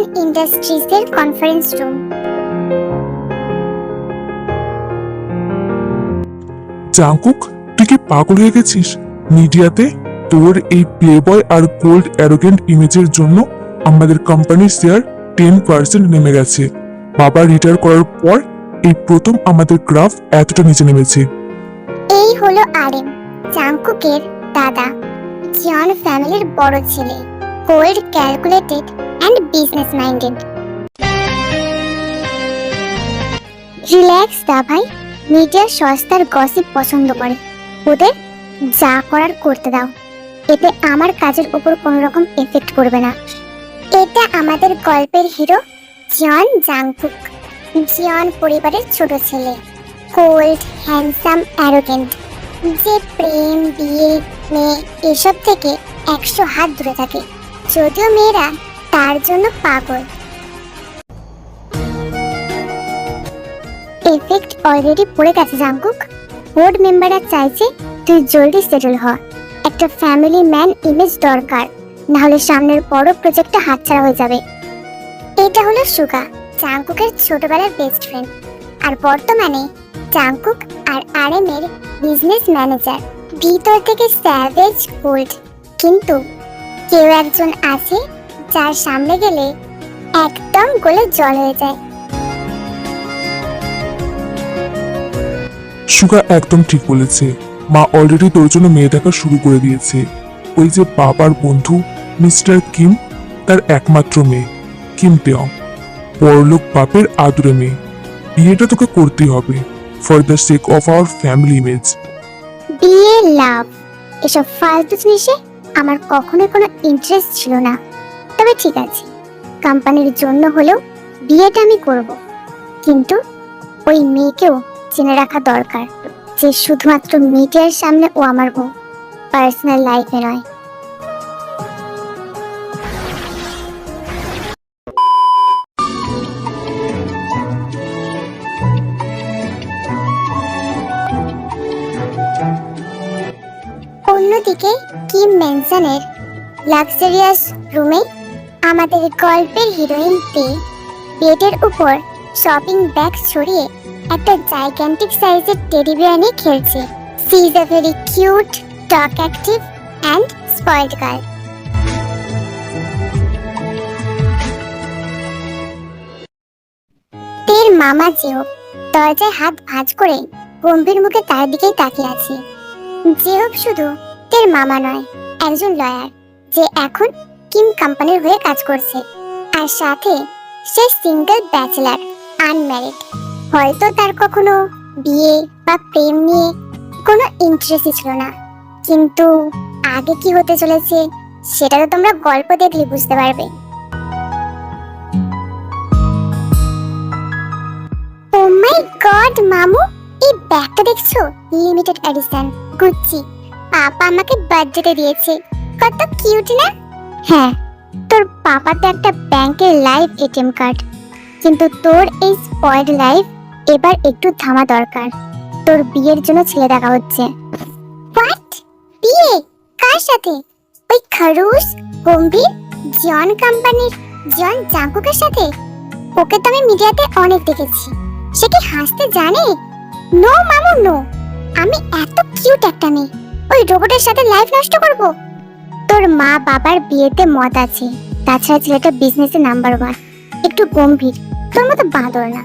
জিয়ন ইন্ডাস্ট্রিজের conference room. Jungkook, তুই কি পাগল হয়ে গেছিস? মিডিয়াতে তোর এই প্লেবয় আর গোল্ড অ্যারোগেন্ট ইমেজের জন্য আমাদের কোম্পানির শেয়ার 10% নেমে গেছে। বাবা রিটায়ার করার পর এই প্রথম আমাদের গ্রাফ এতটা নিচে নেমেছে। এই হলো আরএম, জাংকুকের দাদা, জিয়ন ফ্যামিলির বড় ছেলে, cold, calculated and business minded. Relax দা ভাই, মিডিয়া সস্তার গসিপ পছন্দ করে, ওদের যা করার করতে দাও, এতে আমার কাজের উপর কোনো রকম এফেক্ট করবে না। এটা আমাদের গল্পের হিরো জিয়ন জাংকুক, জিয়ন পরিবারের ছোট ছেলে, কোল্ড, হ্যান্ডসাম, অ্যারোগেন্ট, যে প্রেম, বিয়ে, মেয়ে এসব থেকে 100 হাত দূরে থাকে, যদিও মেয়েরা তার জন্য পাগল। এফেক্ট অলরেডি পড়ে গেছে জাংকুক। বোর্ড মেম্বাররা চাইছে তুই জলদি সেটেল হ। একটা ফ্যামিলি ম্যান ইমেজ দরকার, না হলে সামনের বড় প্রজেক্টটা হাতছাড়া হয়ে যাবে। এটা হলো সুগা, জাংকুকের ছোটবেলার বেস্ট ফ্রেন্ড, আর বর্তমানে জাংকুক আর আরএম এর বিজনেস ম্যানেজার। ভিতর থেকে স্যাভেজ কোল্ড, কিন্তু কেউ একজন আছে যার সামনে গেলে একদম গলে জল হয়ে যায়। সুগা একদম ঠিক বলেছে। মা অলরেডি তোর জন্য মেয়ে দেখা শুরু করে দিয়েছে। ওই যে বাবার বন্ধু মিস্টার কিম, তার একমাত্র মেয়ে কিম টেয়ং, বড়লোক বাপের আদুরে মেয়ে। বিয়েটা তোকে করতেই হবে, for the sake of our family image. বিয়ে, লাভ, এসব ফালতু জিনিসে আমার কখনোই কোনো ইন্টারেস্ট ছিল না। তবে ঠিক আছে, কোম্পানির জন্য হলেও বিয়েটা আমি করব, কিন্তু ওই মেয়েকেও জেনে রাখা দরকার যে শুধুমাত্র মিডিয়ার সামনে ও আমার বউ, পার্সোনাল লাইফে নয়। অন্যদিকে কিম ম্যানসনের লাক্সারিয়াস রুমে আমাদের গল্পের হিরোইন তে বেডের উপর শপিং ব্যাগ ছড়িয়ে একটা জাইগ্যান্টিক সাইজের টেডি বিয়ার নিয়ে খেলছে। She is a very cute, talkative and spoiled girl. তের মামা জেহব দরজায় হাত ভাঁজ করে গম্ভীর মুখে তার দিকেই তাকিয়ে আছে। জেহব শুধু তের মামা নয়, একজন লয়ার যে এখন কিম কোম্পানির হয়ে কাজ করছে, আর সাথে সে সিঙ্গেল ব্যাচেলার, আনম্যারিড। হয়তো তার কখনো বিয়ে বা প্রেম নিয়ে কোনো ইন্টারেস্টই ছিল না, কিন্তু আগে কি হতে চলেছে সেটা তো তোমরা গল্প দেখলে বুঝতে পারবে। ও মাই গড মামু, এই ব্যাগটা দেখছো? Limited edition, গুচ্চি। পাপা আমাকে বার্থডেতে দিয়েছে, কত কিউট না? হ্যাঁ, তোর পাপা তো একটা ব্যাংকের লাইভ এটিএম কার্ড, কিন্তু তোর এই স্পয়েলড লাইফ এবার একটু থামা দরকার। তোর বিয়ের জন্য ছেলে দেখা হচ্ছে। হোয়াট? বিয়ে? কার সাথে? ওই খরুস গম্ভীর জিয়ন কোম্পানির জিয়ন জাংকুকের সাথে? ওকে তো আমি মিডিয়াতে অনেক দেখেছি। সে কি হাসতে জানে? নো মামু, নো। আমি এত কিউট একটা মেয়ে ওই রোবটের সাথে লাইফ নষ্ট করব? তোর মা বাবার বিয়েতে মত আছে, তাছাড়া ছেলেটা বিজনেসে নাম্বার 1, একটু গম্ভীর, তোর মতো বাঁদর না।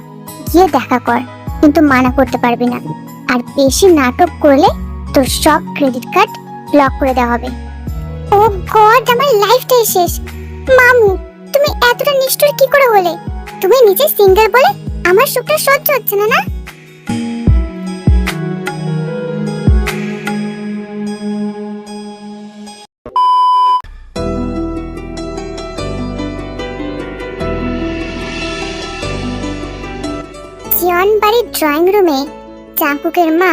গিয়ে দেখা কর, কিন্তু মানা করতে পারবি না, আর বেশি নাটক করলে তোর সব ক্রেডিট কার্ড ব্লক করে দেওয়া হবে। ও গড, আমার লাইফটাই শেষ। মামু, তুমি এতটা নিষ্ঠুর কি করে হলে? তুমি নিজে সিঙ্গেল বলে আমার সুখটা সহ্য হচ্ছে না, না? জিয়ন বাড়ির ড্রয়িং রুমে জাংকুকের মা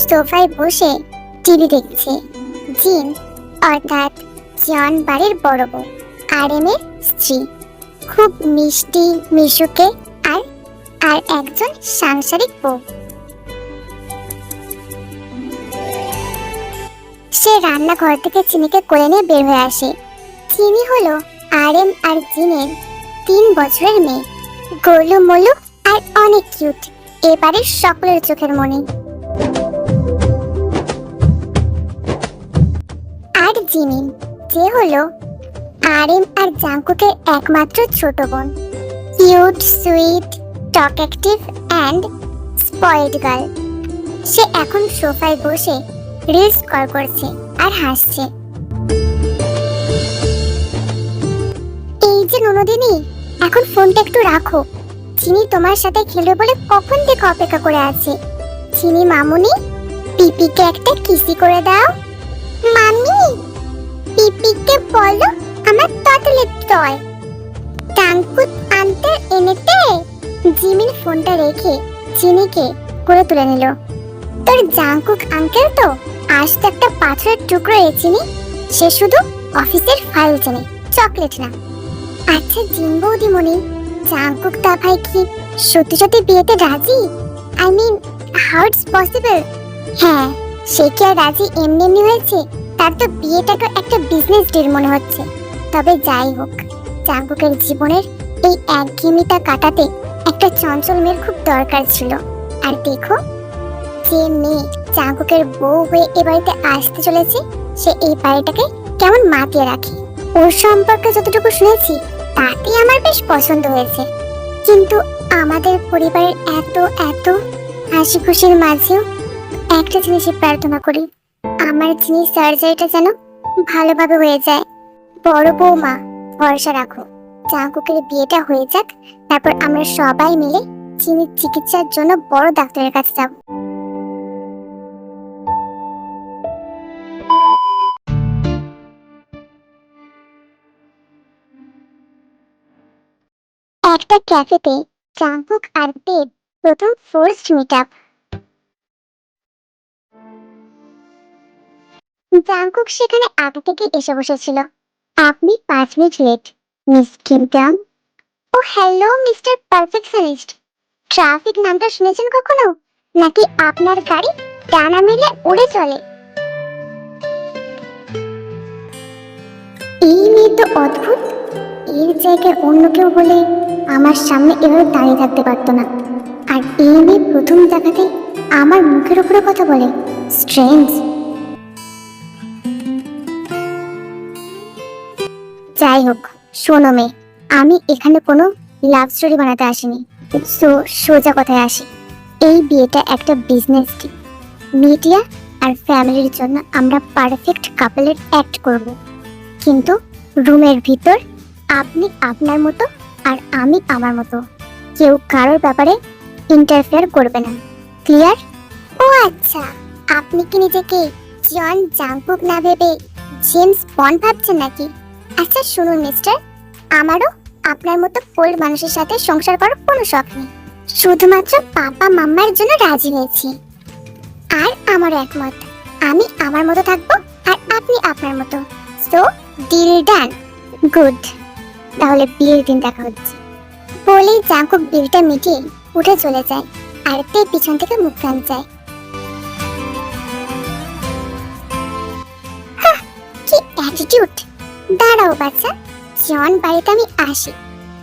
সোফায় বসে টিভি দেখছে। জিন, অর্থাৎ জিয়ন বাড়ির বড় বউ, আরএম এর স্ত্রী, খুব মিষ্টি, মিশুকে আর একজন সাংসারিক বউ। সে রান্নাঘর থেকে চিনিকে কোলে নিয়ে বের হয়ে আসে। চিনি হলো আরএম আর জিনের 3 বছরের মেয়ে, গোলু মোলু আর অনেক কিউট, এবারে সকলের চোখের মনি। আর জিমিন, যে হলো আরএম আর জাংকুকের একমাত্র ছোট বোন, cute, sweet, talkative and spoiled girl. সে এখন সোফায় বসে রিলস কল করছে আর হাসছে। এই যে ননদিনী, এখন ফোনটা একটু রাখো। চিনি তোমার সাথে খেলবে বলে কখন থেকে অপেক্ষা করে আছে। চিনি মামুনি, পিপিকে একটা কিসি করে দাও। মামি, পিপিকে বলো আমার ততলে টয় টাঙ্কুত আনতে এনেতে। জিমিন ফোনটা রেখে চিনিকে করে তুলে নিল। তোর জাংকুক আঙ্কেল তো আজ তো একটা পাথরের টুকরো চিনি, সে শুধু অফিসের ফাইল চেনে, চকলেট না। আচ্ছা জিম বৌদিমণি, জাংকুক দা ভাই কি সত্যি সত্যি বিয়েতে রাজি? I mean, how it's possible? হ্যাঁ, সে কি আর রাজি এমনি এমনি হয়েছে? তার তো বিয়েটাকে একটা বিজনেস ডিল মনে হচ্ছে। তবে যাই হোক, জাংকুকের জীবনের এই একঘেয়েমিটা কাটাতে একটা চঞ্চল মেয়ের খুব দরকার ছিল। আর দেখো, যে মেয়ে জাংকুকের বউ হয়ে এ বাড়িতে আসতে চলেছে, সে এই বাড়িটাকে কেমন মাতিয়ে রাখে। ওর সম্পর্কে যতটুকু শুনেছি তাতেই আমার বেশ পছন্দ হয়েছে। কিন্তু আমাদের পরিবারের এত এত হাসি খুশির মাঝেও একটা জিনিসই প্রার্থনা করি, আমার চিনি সার্জারিটা যেন ভালোভাবে হয়ে যায়। বড় বৌমা, ভরসা রাখো, জাংকুকের বিয়েটা হয়ে যাক, তারপর আমরা সবাই মিলে চিনির চিকিৎসার জন্য বড় ডাক্তারের কাছে যাব। একটা ক্যাফেতে জাংকুক আর দেব প্রথম ফার্স্ট মিট আপ। জাংকুক সেখানে আগে থেকে এসে বসেছিল। আপনি 5 মিনিট লেট, মিস কিম টং। ও হ্যালো মিস্টার পারফেকশনিস্ট, ট্রাফিক নামটা শুনেছেন কখনো? নাকি আপনার গাড়ি ডানা মেলে উড়ে চলে? এই মেয়ে তো অদ্ভুত। এর জায়গায় অন্য কেউ হলে আমার সামনে এভাবে দাঁড়িয়ে থাকতে পারতো না। আর এই মেয়ে প্রথম দেখাতে আমার মুখের উপরে কথা বলে, স্ট্রেঞ্জ। যাই হোক, শোনো মেয়ে, আমি এখানে কোনো লাভ স্টোরি বানাতে আসিনি। সোজা কথায় আসি, এই বিয়েটা একটা বিজনেস ডিল। মিডিয়া আর ফ্যামিলির জন্য আমরা পারফেক্ট কাপলের অ্যাক্ট করব, কিন্তু রুমের ভিতর আপনি আপনার মতো আর আমি আমার মতো, কেউ কারোর ব্যাপারে ইন্টারফেয়ার করবে না। ক্লিয়ার? ও আচ্ছা, আপনি কি নিজেকে জন জাংকুক না ভেবে জেমস বন্ড ভাবছেন নাকি? আচ্ছা শুনুন মিস্টার, আমারও আপনার মতো কোল্ড মানুষের সাথে সংসার করার কোনো শখ নেই। শুধুমাত্র পাপা মাম্মার জন্য রাজি হয়েছি। আর আমারও একমত, আমি আমার মতো থাকবো আর আপনি আপনার মতো। So deal done. গুড, তাহলে বিয়ের দিন দেখা হচ্ছে। বলেই জাংকুক বিলটা মিটিয়ে উঠে চলে যায় আর তে পিছন থেকে মুখ টান যায়। কি অ্যাটিটিউড! দাঁড়াও বাচ্চা, জন বাড়িতে আমি আসি,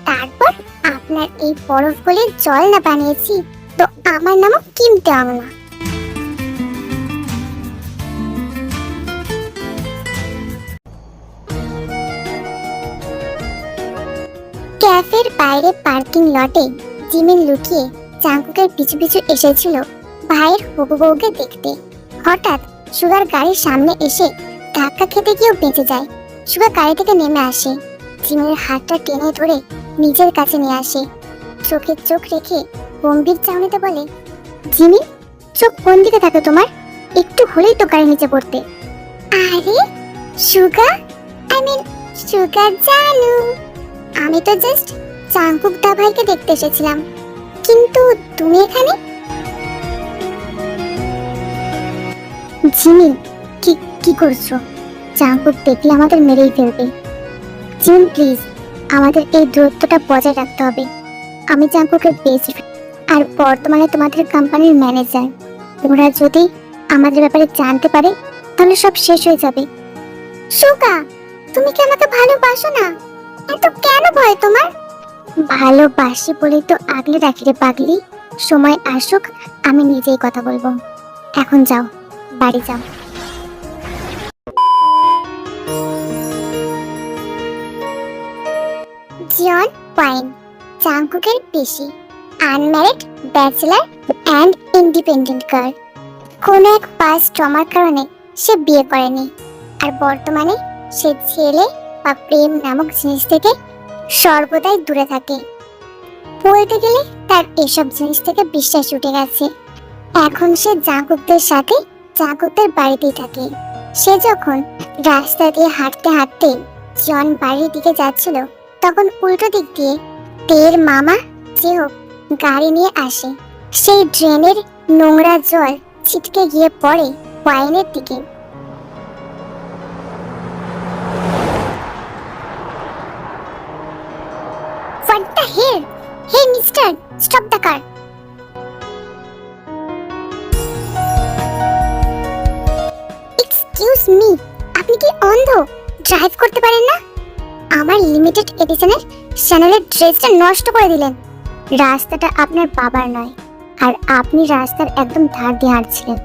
তারপর আপনার এই বরফ গলে জল না বানিয়েছি তো আমার নামও কিম টং না। ক্যাফের বাইরে পার্কিং লটে জিমিন লুকিয়ে জাংকুকের পিছু পিছু এসেছিল ভাইয়ের হবু বউকে দেখতে। হঠাৎ সুগার গাড়ির সামনে এসে ধাক্কা খেতে গিয়েও বেঁচে যায়। সুগা গাড়ি থেকে নেমে আসে, জিমিনের হাতটা টেনে ধরে নিজের কাছে নিয়ে আসে। চোখে চোখ রেখে গম্ভীর চাউনিতে বলে, জিমি, চোখ কোন দিকে থাকে তোমার? একটু হলেই তো গাড়ি নিচে পড়তে। আরে সুগা, আই মিন সুগা জানু, আমি তো জাস্ট জাংকুক দা ভাইকে দেখতে এসেছিলাম, কিন্তু তুমি এখানে? জিমি, কি করছো? জাংকুক দেখলে আমাদের মেরেই ফেলবে। জিমি প্লিজ, আমাদের এই দূরত্বটা বজায় রাখতে হবে। আমি জাংকুকের বেস্ট ফ্রেন্ড আর বর্তমানে তোমাদের কোম্পানির ম্যানেজার। তোমরা যদি আমাদের ব্যাপারে জানতে পারে তাহলে সব শেষ হয়ে যাবে। সুগা, তুমি কি আমাকে ভালোবাসো না? এত কেন ভয় তোমার? ভালোবাসি বলেই তো আগলে রাখি রে পাগলি। সময় আসুক, আমি নিজেই কথা বলবো। এখন যাও, বাড়ি যাও। জন ওয়াইন, জাংকুকের পিসি, unmarried, bachelor and independent girl. কোনো এক পাস্ট ট্রমার কারণে সে বিয়ে করেনি, আর বর্তমানে সে ছেলে বা প্রেম নামক জিনিস থেকে সর্বদাই দূরে থাকে। বলতে গেলে তার এসব জিনিস থেকে বিশ্বাস উঠে গেছে। এখন সে জাংকুকদের সাথে জাংকুকদের বাড়িতেই থাকে। সে যখন রাস্তা দিয়ে হাঁটতে হাঁটতে জন বাড়ির দিকে যাচ্ছিল, তখন উল্টো দিক দিয়ে তের মামা যেও গাড়ি নিয়ে আসে। সেই ড্রেনের নোংরা জল ছিটকে গিয়ে পড়ে ওয়াইনের দিকে। What the hell? Hey mister, stop the car. Excuse me, আপনি কি অন্ধ? ড্রাইভ করতে পারেন না? আমার লিমিটেড এডিশনের চ্যানেলের ড্রেসটা নষ্ট করে দিলেন। রাস্তাটা আপনার বাবার নয়, আর আপনি রাস্তার একদম ধার দিয়ে হাঁটছিলেন।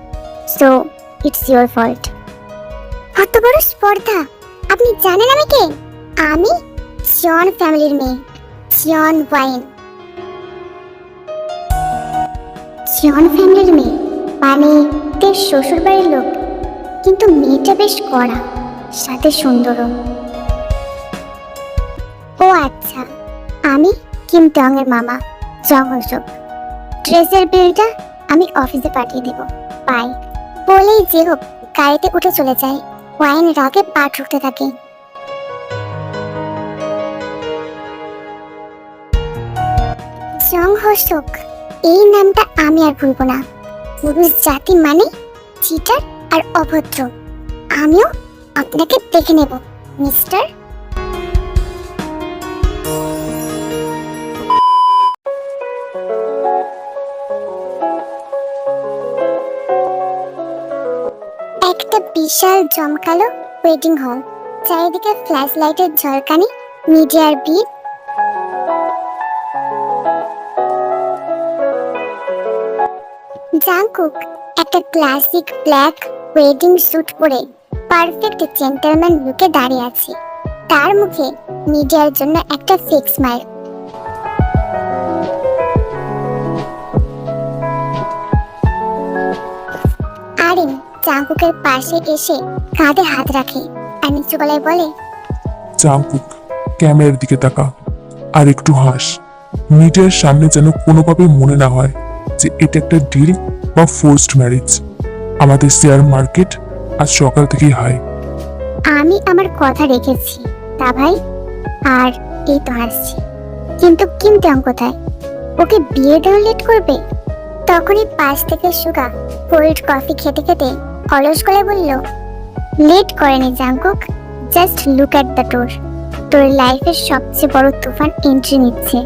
So it's your fault. কত বড় স্পর্ধা! আপনি জানেন আমি কে? আমি জন ফ্যামিলির মেয়ে, জন ওয়াইন। জন ফ্যামিলির মেয়ে মানে তের শ্বশুর বাড়ির লোক, কিন্তু মেয়েটা বেশ কড়া, সাথে সুন্দরও। ও আচ্ছা, আমি কিম টং এর মামা, জং হোসক। ড্রেসের বিলটা আমি অফিসে পাঠিয়ে দেব, বাই। বলেই যে হোক গাড়িতে উঠে চলে যায়। ওয়াইন রাগে পা ঠুকতে থাকে। জং হোসক, এই নামটা আমি আর ভুলবো না। পুরুষ জাতি মানে চিটার আর অভদ্র। আমিও আপনাকে দেখে নেব মিস্টার। একটা বিশাল জমকালো ওয়েডিং হল, চারিদিকে ফ্ল্যাশ লাইটের ঝলকানি, মিডিয়ার ভিড়। জাংকুক একটা ক্লাসিক ব্ল্যাক ওয়েডিং স্যুট পরে পারফেক্ট জেন্টলম্যান লুকে দাঁড়িয়ে আছে। তার মুখে মিডিয়ার জন্য একটা ফেক স্মাইল। আরিন জাংকুকের পাশে এসে কাঁধে হাত রাখে আর নিচু গলায় বলে, জাংকুক, ক্যামেরার দিকে তাকা আর একটু হাস। মিডিয়ার সামনে যেন কোনোভাবে মনে না হয় যে এটা একটা ডিল বা ফোর্সড ম্যারেজ। আমাদের শেয়ার মার্কেট আজ সকাল থেকেই হাই। আমি আমার কথা রেখেছি তা ভাই, আর এই তো হাসছি। কিন্তু কিম টং কোথায়? ওকে বিয়ে দেওয়া লেট করবে? তখনই পাশ থেকে সুগা কোল্ড কফি খেতে খেতে অলস গলায় বলল, লেট করেনি Jungkook, just look at the door. তোর লাইফের সবচেয়ে বড় তুফান এন্ট্রি নিচ্ছে।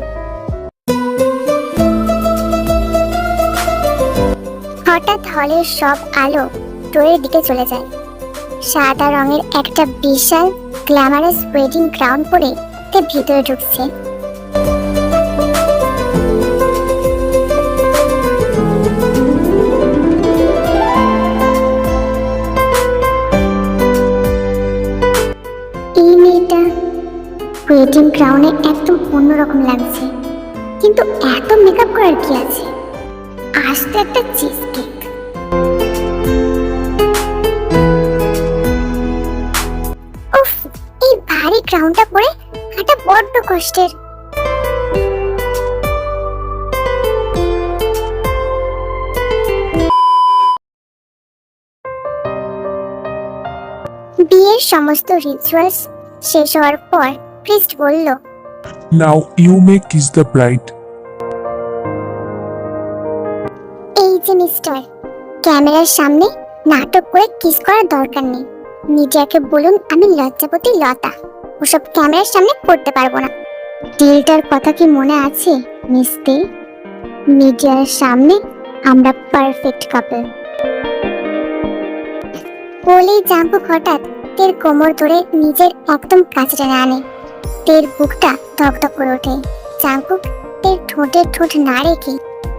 হঠাৎ হলের সব আলো ডোরের দিকে চলে যায়। সাদা রঙের একটা বিশাল গ্ল্যামারাস ওয়েডিং ক্রাউন পরে তে ভিতরে ঢুকছে। এই মেয়েটা ওয়েডিং ক্রাউনে একদম অন্যরকম লাগছে, কিন্তু এত মেকআপ করার কি আছে? আসতে একটা চিজ কেক। উফ, এই ভারী ক্রাউনটা পরে হাঁটা বড্ড কষ্টের। বিয়ের সমস্ত রিচুয়ালস শেষ হওয়ার পর প্রিস্ট বলল, now you may kiss the bride. এই যে মিস্টার, ক্যামেরার সামনে নাটক করে কিস করার দরকার নেই। মিডিয়াকে বলুন আমি লজ্জাপতি লতা, ওসব ক্যামেরার সামনে করতে পারবো না। ডিলটার কথা কি মনে আছে মিস্তে? মিডিয়ার সামনে আমরা পারফেক্ট কাপল। বলেই জাম্পুক হঠাৎ তের কোমর ধরে নিজের একদম কাছে টেনে আনে। তের বুকটা ধকধক করে ওঠে। জাঙ্কুক এর ঠোঁটে ঠোঁট না রেখে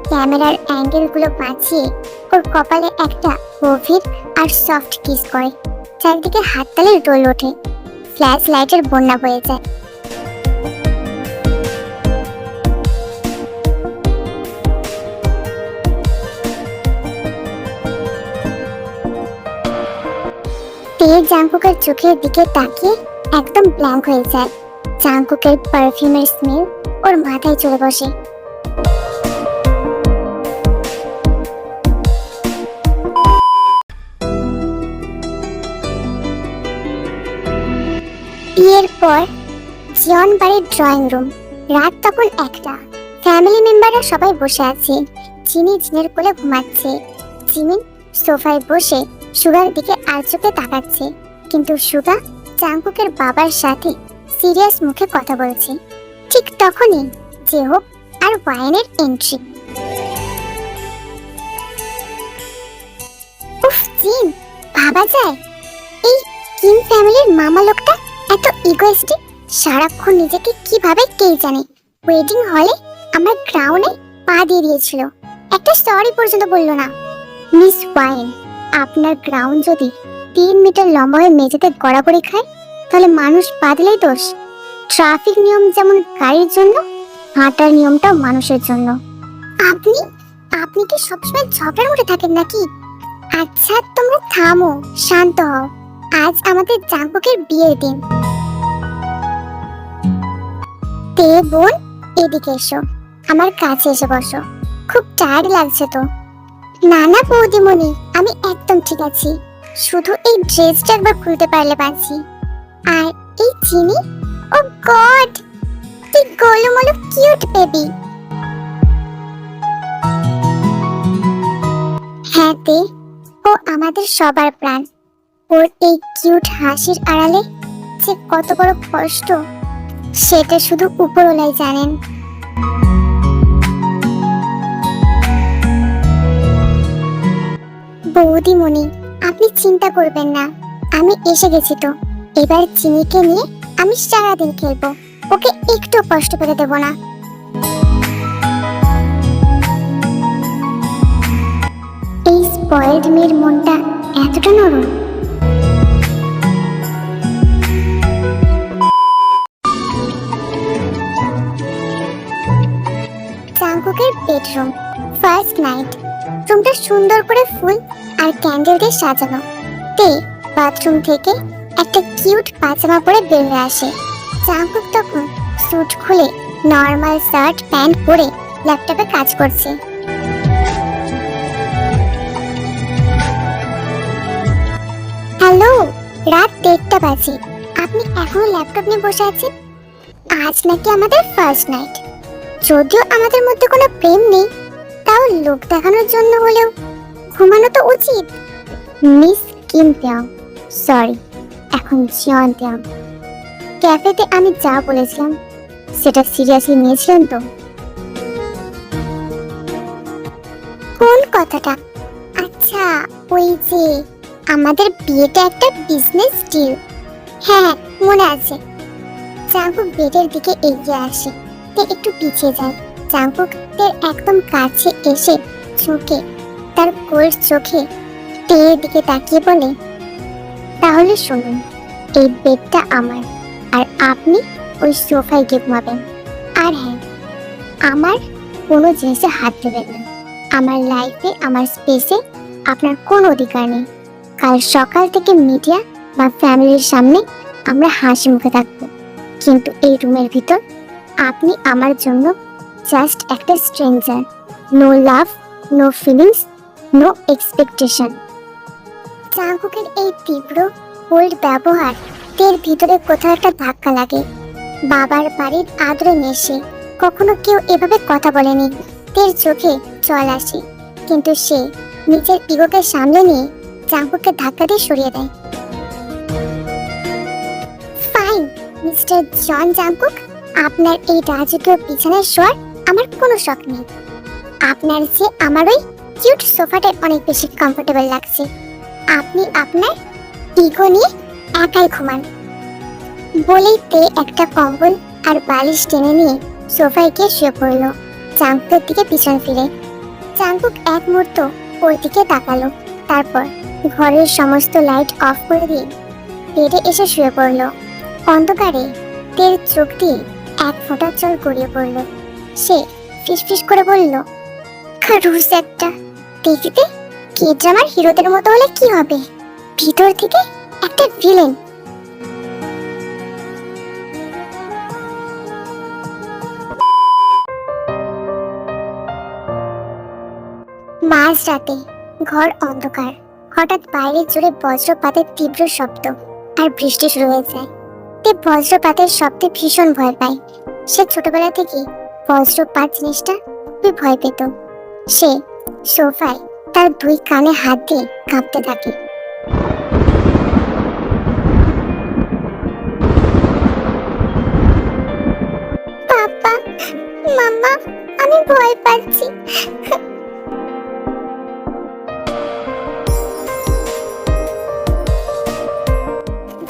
ক্যামেরার অ্যাঙ্গেল গুলো বাঁচিয়ে ওর কপালে একটা গভীর আর সফট কিস করে। চারিদিকে হাততালির দোল ওঠে, ফ্ল্যাশ লাইটের বন্যা বয়ে যায়। তে জাঙ্কুকের চোখের দিকে তাকিয়ে একদম ব্ল্যাঙ্ক হয়ে যায়। জাঙ্কুকের পারফিউমের স্মেল ওর মাথায় চলে বসে। বিয়ের পর জিয়ন বাড়ির ড্রয়িং রুম। রাত তখন 1টা। ফ্যামিলি মেম্বাররা সবাই বসে আছে। চিনি জিনের কোলে ঘুমাচ্ছে। জিমিন সোফায় বসে সুগার দিকে আর চোখে তাকাচ্ছে, কিন্তু সুগা জাঙ্কুকের বাবার সাথে সিরিয়াস মুখে কথা বলছে। ঠিক তখনই জেহোপ আর ওয়াইনের এন্ট্রি। উফ জিন, ভাবা যায় এই কিম ফ্যামিলির মামা লোকটা এত ইগোইস্টিক, সারাক্ষণ নিজেকে কিভাবে কে জানে। ওয়েডিং হলে আমার গ্রাউন্ডে পা দিয়ে দিয়েছিল, একটা সরি পর্যন্ত বললো না। মিস ওয়াইন, আপনার গ্রাউন্ড যদি 3 মিটার লম্বা হয়ে মেঝেতে গড়াগড়ি খায় তাহলে মানুষ পা দিলেই দোষ। ট্রাফিক নিয়ম যেমন গাড়ির জন্য, হাঁটার নিয়মটাও মানুষের জন্য। আপনি আপনি কি সবসময় ঝগড়ার মধ্যে থাকেন নাকি? আচ্ছা তোমরা থামো, শান্ত হও। আজ আমাদের জাঙ্কুকের বিয়ের দিন। তে বোন, এদিকে এসো, আমার কাছে এসে বসো। খুব টায়ার্ড লাগছে তো? না না বৌদিমণি, আমি একদম ঠিক আছি। শুধু এই ড্রেসটা একবার খুলতে পারলে বাঁচি। আর এই চিনি, ও গড, কি গোলুমোলু কিউট বেবি। হ্যাঁ তে, ও আমাদের সবার প্রাণ। ওর এই কিউট হাসির আড়ালে যে কত বড় কষ্ট সেটা শুধু উপরওয়ালাই জানেন। বৌদিমণি, আপনি চিন্তা করবেন না, আমি এসে গেছি তো। এবার চিনিকে নিয়ে আমি সারাদিন খেলবো, ওকে একটু কষ্ট পেতে দেব না। এই স্পয়েলড মেয়ের মনটা এতটা নরম। জাঙ্কুকের বেডরুম, ফার্স্ট নাইট। রুমটা সুন্দর করে ফুল আর ক্যান্ডেল দিয়ে সাজানো। তে বাথরুম থেকে একটা কিউট পাজামা পরে বের হয়ে আসে। জাঙ্কুক তখন স্যুট খুলে নর্মাল শার্ট প্যান্ট পরে ল্যাপটপে কাজ করছে। হ্যালো, রাত 1টা বাজে, আপনি এখনো ল্যাপটপ নিয়ে বসে আছেন? আজ নাকি আমাদের ফার্স্ট নাইট। যদিও আমাদের মধ্যে কোনো প্রেম নেই, তাও লোক দেখানোর জন্য হলেও ঘুমানো তো উচিত। মিস কিম তেয়ং, সরি, এখন জিয়ন তেয়ং। ক্যাফেতে আমি যা বলেছিলাম সেটা সিরিয়াসলি নিয়েছিলেন তো? কোন কথাটা? আচ্ছা, ওই যে আমাদের বিয়েটা একটা বিজনেস ডিল। হ্যাঁ, মনে আছে। জাঙ্কুক বেডের দিকে এগিয়ে আসে, তে একটু পিছিয়ে যায়। জাঙ্কুকের একদম কাছে এসে ঝুঁকে তার কোল্ড চোখে তের দিকে তাকিয়ে বলে, তাহলে শুনুন, এই বেডটা আমার, আর আপনি ওই সোফায় গিয়ে ঘুমাবেন। আর হ্যাঁ, আমার কোনো জিনিসে হাত দেবেন না। আমার লাইফে, আমার স্পেসে আপনার কোনো অধিকার নেই। কাল সকাল থেকে মিডিয়া বা ফ্যামিলির সামনে আমরা হাসি মুখে থাকবো, কিন্তু এই রুমের ভিতর আপনি আমার জন্য জাস্ট একটা stranger. No love, no feelings, no expectation. জাঙ্কুকের এই তীব্র কোল্ড ব্যবহার তের ভিতরে কোথাও একটা ধাক্কা লাগে। বাবার বাড়ির আদরে মেশে কখনো কেউ এভাবে কথা বলেনি। তের চোখে জল আসে, কিন্তু সে নিজের ইগোকে সামলে নিয়ে জাঙ্কুককে ধাক্কা দিয়ে সরিয়ে দেয়। ফাইন মিস্টার জন জাঙ্কুক, আপনার এই রাজকীয় বিছানায় শোয়ার আমার কোনো শখ নেই। আপনার চেয়ে আমার ওই কিউট সোফাটা অনেক বেশি কমফোর্টেবল লাগছে। আপনি আপনার ইগো নিয়ে একাই ঘুমান। বলেই তে একটা কম্বল আর বালিশ টেনে নিয়ে সোফায় গিয়ে শুয়ে পড়ল, জাঙ্কুকের দিকে পিছন ফিরে। জাঙ্কুক এক মুহূর্ত ওর দিকে তাকালো, তারপর ঘরের সমস্ত লাইট অফ করে দিয়ে বেডে এসে শুয়ে পড়ল। অন্ধকারে তের চোখ দিয়ে এক ফোঁটা জল গড়িয়ে পড়ল। সে ফিসফিস করে বলল, খারুস একটা, দেখিতে কে ড্রামার হিরোদের মতো হলে কি হবে, ভিতর থেকে একটা ভিলেন। মাঝ রাতে ঘর অন্ধকার, হঠাৎ বাইরে জুড়ে বজ্রপাতের তীব্র শব্দ আর বৃষ্টি শুরু হয়ে যায়। তে বজ্রপাতের শব্দে ভীষণ ভয় পায়। সে ছোটবেলা থেকে বজ্রপাত জিনিসটা খুবই ভয় পেত। সে সোফায় তার দুই কানে হাত দিয়ে কাঁপতে থাকে। পাপা, মাম্মা, আমি ভয় পাচ্ছি।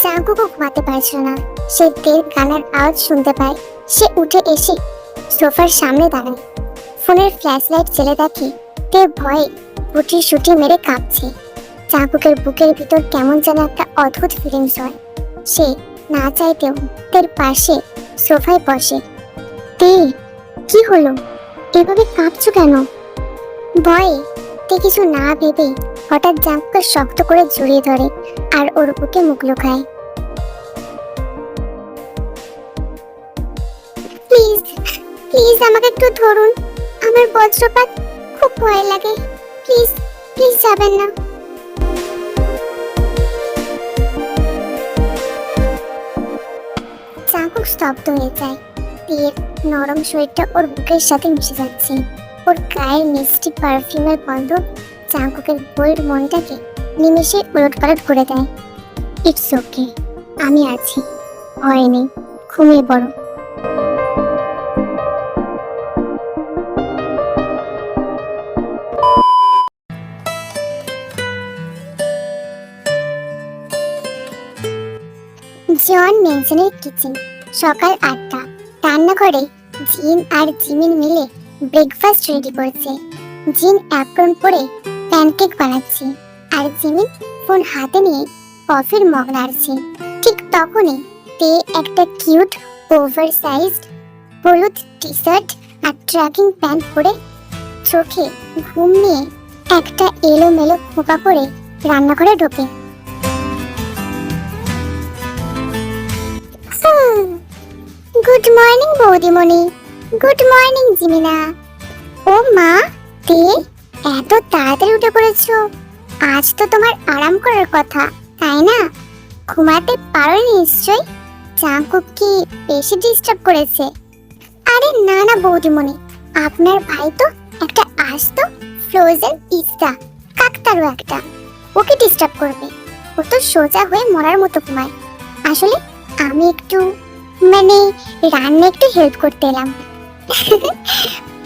জাঙ্কুকও ঘুমাতে পারছিল না। সে তের কান্নার আওয়াজ শুনতে পায়। সে উঠে এসে সোফার সামনে দাঁড়ায়। ফোনের ফ্ল্যাশ লাইট জ্বেলে দেখে তে ভয়ে গুটি সুটি মেরে কাঁপছে। জাঙ্কুকের বুকের ভিতর কেমন যেন একটা অদ্ভুত ফিলিংস হয়। সে না চাইতেও তের পাশে সোফায় বসে। তে, কি হলো, এভাবে কাঁপছো কেন? ভয়ে তে কিছু না ভেবে হঠাৎ জাঙ্কুকে শক্ত করে জড়িয়ে ধরে আর ওর বুকে মুখ লুকায়। প্লিজ প্লিজ আমাকে একটু ধরুন, আমার বজ্রপাত খুব ভয় লাগে, প্লিজ প্লিজ যাবেন না। জাঙ্কুক স্তব্ধ হয়ে যায়। তের নরম শরীরটা ওর বুকের সাথে মিশে যাচ্ছে। ওর গায়ের মিষ্টি পারফিউমের গন্ধ জাঙ্কুকের বইয়ের মনটাকে নিমেষে উলটপালট করে দেয়। ইটস ওকে, আমি আছি, ভয় নেই, ঘুমিয়ে পড়ো। জন মেনশনের কিচেন, সকাল 8টা। রান্নাঘরে জিন আর জিমিন মিলে ব্রেকফাস্ট রেডি করছে। জিন অ্যাপ্রন পরে প্যানকেক বানাচ্ছে আর জিমিন ফোন হাতে নিয়ে কফির মগ নাড়ছে। ঠিক তখনই তে একটা কিউট ওভার সাইজড হলুদ টি শার্ট আর ট্র্যাকিং প্যান্ট পরে চোখে ঘুম নিয়ে একটা এলোমেলো খোঁপা করে রান্নাঘরে ঢোকে। গুড মর্নিং বৌদিমণি, গুড মর্নিং জিমিনা। ও মা, তে এত তাড়াতাড়ি উঠে পড়েছো? আজ তো তোমার আরাম করার কথা, তাই না? ঘুমাতে পারোনি নিশ্চয়। জাঙ্কুক কি বেশি ডিস্টার্ব করেছে? আরে না না বৌদিমণি, আপনার ভাই তো একটা আস্ত ফ্রোজেন পিৎজা, কাকতারু একটা, ওকে ডিস্টার্ব করবে? ও তো সোজা হয়ে মরার মতো ঘুমায়। আসলে আমি একটু রান্না একটু হেল্প করতে এলাম।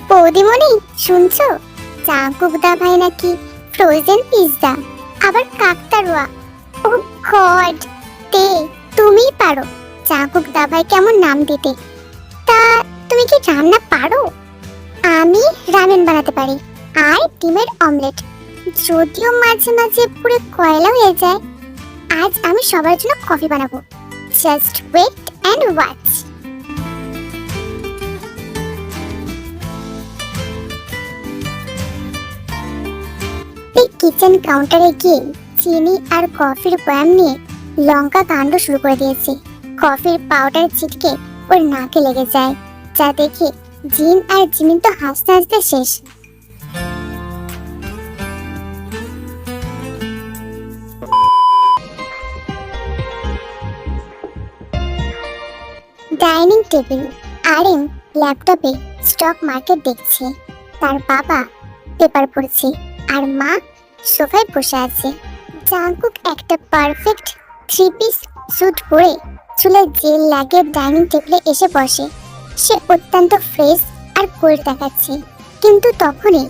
বৌদিমণি শুনছো, জাঙ্কুক দা ভাই নাকি ফ্রোজেন পিৎজা, আবার কাকতারুয়া। ও গড, তে তুমিই পারো জাঙ্কুক দা ভাই কেমন নাম দিতে। তা তুমি কি রান্না পারো? আমি রামেন বানাতে পারি আর ডিমের অমলেট, যদিও মাঝে মাঝে পুরো কয়লা হয়ে যায়। আজ আমি সবার জন্য কফি বানাবো, just wait and watch. Kitchen কাউন্টারে গিয়ে চিনি আর কফির বয়াম নিয়ে লঙ্কা কাণ্ড শুরু করে দিয়েছে। কফির পাউডার ছিটকে ওর নাকে লেগে যায়, যা দেখে জিন আর জিমিন তো হাসতে হাসতে শেষ। ডাইনিং টেবিল, আরএম ল্যাপটপে স্টক মার্কেট দেখছে, তার বাবা পেপার পড়ছে আর মা সোফায় বসে আছে। জাঙ্কুক একটা পারফেক্ট 3 পিস স্যুট পরে চুলে জেল লাগিয়ে ডাইনিং টেবিলে এসে বসে। সে অত্যন্ত ফ্রেশ আর কোল্ড দেখাচ্ছে, কিন্তু তখনই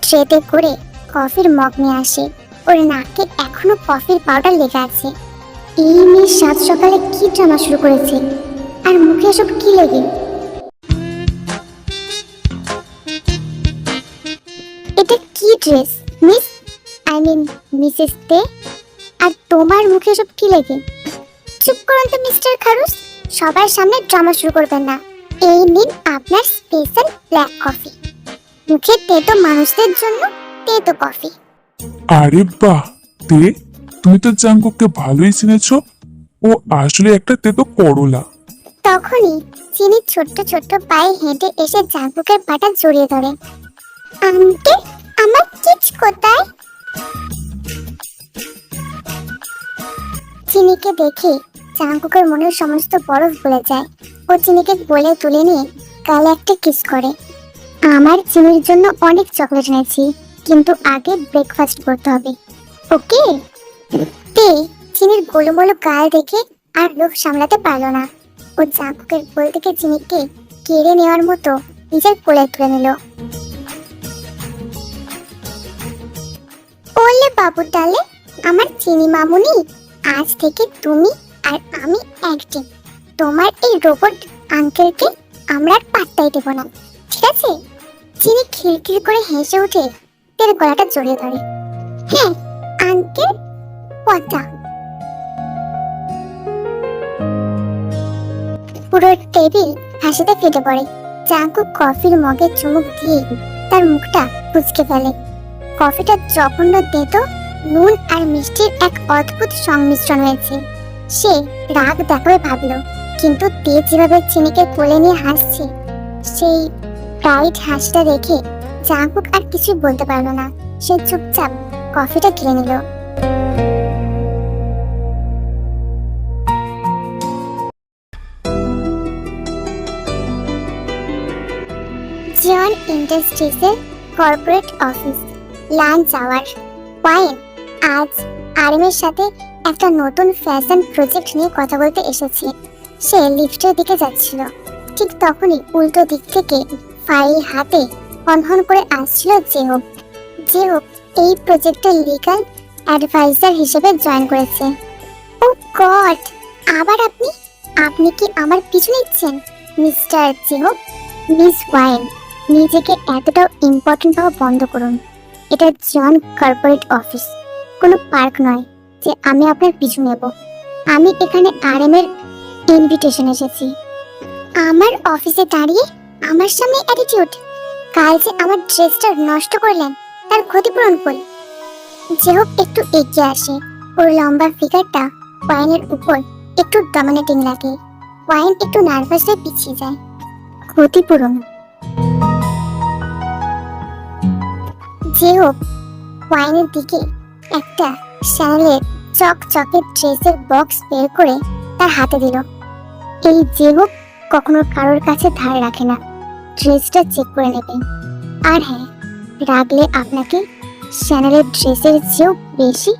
ট্রেতে করে কফির মগ নিয়ে আসে। ওর নাকে এখনো কফির পাউডার লেগে আছে। এই মেয়ে সাত সকালে কি ড্রামা শুরু করেছে, আর মুখে এসব কি লেগে? Dress miss, I mean Mrs দে? আর তোমার মুখে সব কি লেগে? চুপ করুন তো মিস্টার খারুস, সবার সামনে ড্রামা শুরু করবেন না। এই নিন আপনার স্পেশাল ব্ল্যাক কফি, মুখে তেতো মানুষদের জন্য তেতো কফি। আরে বাহ, তে তুমি তো জাঙ্কুককে ভালোই চিনেছো। ও আসলে একটা তেতো করলা। তখনই চিনি ছোট্ট ছোট্ট পায়ে হেঁটে এসে জাঙ্কুকের পাটা জড়িয়ে ধরে। আন্টি, আমার কিচ কোথায়? চিনিকে দেখে জাঙ্কুকের মনের সমস্ত বরফ গলে যায়। ও চিনিকে কোলে তুলে নিয়ে গালে একটা কিস করে। আমার চিনির জন্য অনেক চকলেট এনেছি, কিন্তু আগে ব্রেকফাস্ট করতে হবে, ওকে? তে চিনির গোলুমোলু গাল দেখে আর লোভ সামলাতে পারলো না। ও জাঙ্কুকের কোল থেকে চিনিকে কেড়ে নেওয়ার মতো নিজের কোলে তুলে নিল। ওলে বাবু ডালে, আমার চিনি মামুনি, আজ থেকে তুমি আর আমি একদিন। তোমার এই রোবট আঙ্কেলকে আমরা আর পাত্তাই দেব না, ঠিক আছে? চিনি খিলখিল করে হেসে উঠে তের গলাটা জড়িয়ে ধরে। হ্যাঁ আঙ্কেল, কথা। পুরো টেবিল হাসিতে ফেটে পড়ে। জাঙ্কুক কফির মগে চুমুক দিয়ে তার মুখটা কুঁচকে ফেলে। কফিটা জঘন্য তেতো, নুন আর মিষ্টির এক অদ্ভুত সংমিশ্রণ হয়েছে। সে রাগ দেখাবে ভাবলো, কিন্তু তে যেভাবে চিনিকে কোলে নিয়ে হাসছে, সেই ব্রাইট হাসিটা দেখে জাঙ্কুক আর কিছুই বলতে পারলো না। সে চুপচাপ কফিটা গিলে নিল। জন ইন্ডাস্ট্রিজের corporate office, lunch hour. Wine আজ আরএমের সাথে একটা নতুন ফ্যাশন প্রজেক্ট নিয়ে কথা বলতে এসেছে। সে লিফটের দিকে যাচ্ছিল, ঠিক তখনই উল্টো দিক থেকে ফাইল হাতে হনহন করে আসছিল জেহব। জেহব এই প্রজেক্টের লিগ্যাল অ্যাডভাইজার হিসেবে জয়েন করেছে। ও গড, আবার আপনি? আপনি কি আমার পিছু নিচ্ছেন মিস্টার জেহব? মিস ওয়াইন, নিজেকে এতটাও ইম্পর্টেন্ট ভাবা বন্ধ করুন। এটা জন কর্পোরেট অফিস, কোনো পার্ক নয় যে আমি আপনার পিছু নেব। আমি এখানে আরএম এর ইনভিটেশন এসেছি। আমার অফিসে দাঁড়িয়ে আমার সামনে অ্যাটিটিউড! কাল যে আমার ড্রেসটা নষ্ট করলেন, তার ক্ষতিপূরণ করি। জেহব একটু এগিয়ে আসে। ওর লম্বা ফিগারটা ওয়াইনের উপর একটু ডমিনেটিং লাগে। ওয়াইন একটু নার্ভাস হয়ে পিছিয়ে যায়। ক্ষতিপূরণ? জেহব ওয়াইনের দিকে একটা শ্যানেলের চকচকে ড্রেসের বক্স বের করে তার হাতে দিল। এই জেহব কখনো কারোর কাছে ধার রাখে না, ড্রেসটা চেক করে নেবে। আর হ্যাঁ, রাগলে আপনাকে শ্যানেলের ড্রেসের চেয়েও বেশি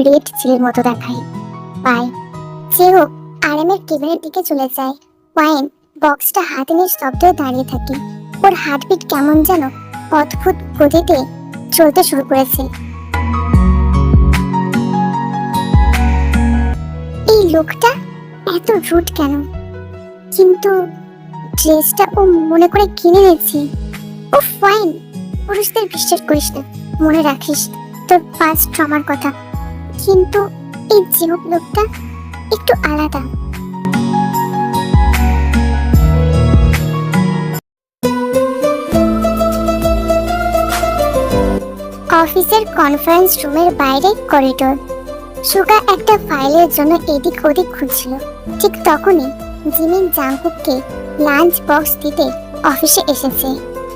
রেড চিলের মতো দেখায়। বাই। জেহব আরএমের কেবিনের দিকে চলে যায়। ওয়াইন বক্সটা হাতে নিয়ে স্তব্ধ দাঁড়িয়ে থাকে। ওর হার্টবিট কেমন যেন অদ্ভুত গতিতে চলতে শুরু করেছে। এই লোকটা এত রুড কেন? কিন্তু ড্রেসটা ও মনে করে কিনে নিয়েছে। ও ফাইন, পুরুষদের বিশ্বাস করিস না, মনে রাখিস তোর পাস্ট ট্রমার কথা। কিন্তু এই জেহব লোকটা একটু আলাদা। অফিসের কনফারেন্স রুমের বাইরে করিডোর। সুগা একটা ফাইলের জন্য এদিক ওদিক খুঁজছিল। ঠিক তখনই জিমিন জাংকুককে লাঞ্চ বক্স দিতে অফিসে এসেছে।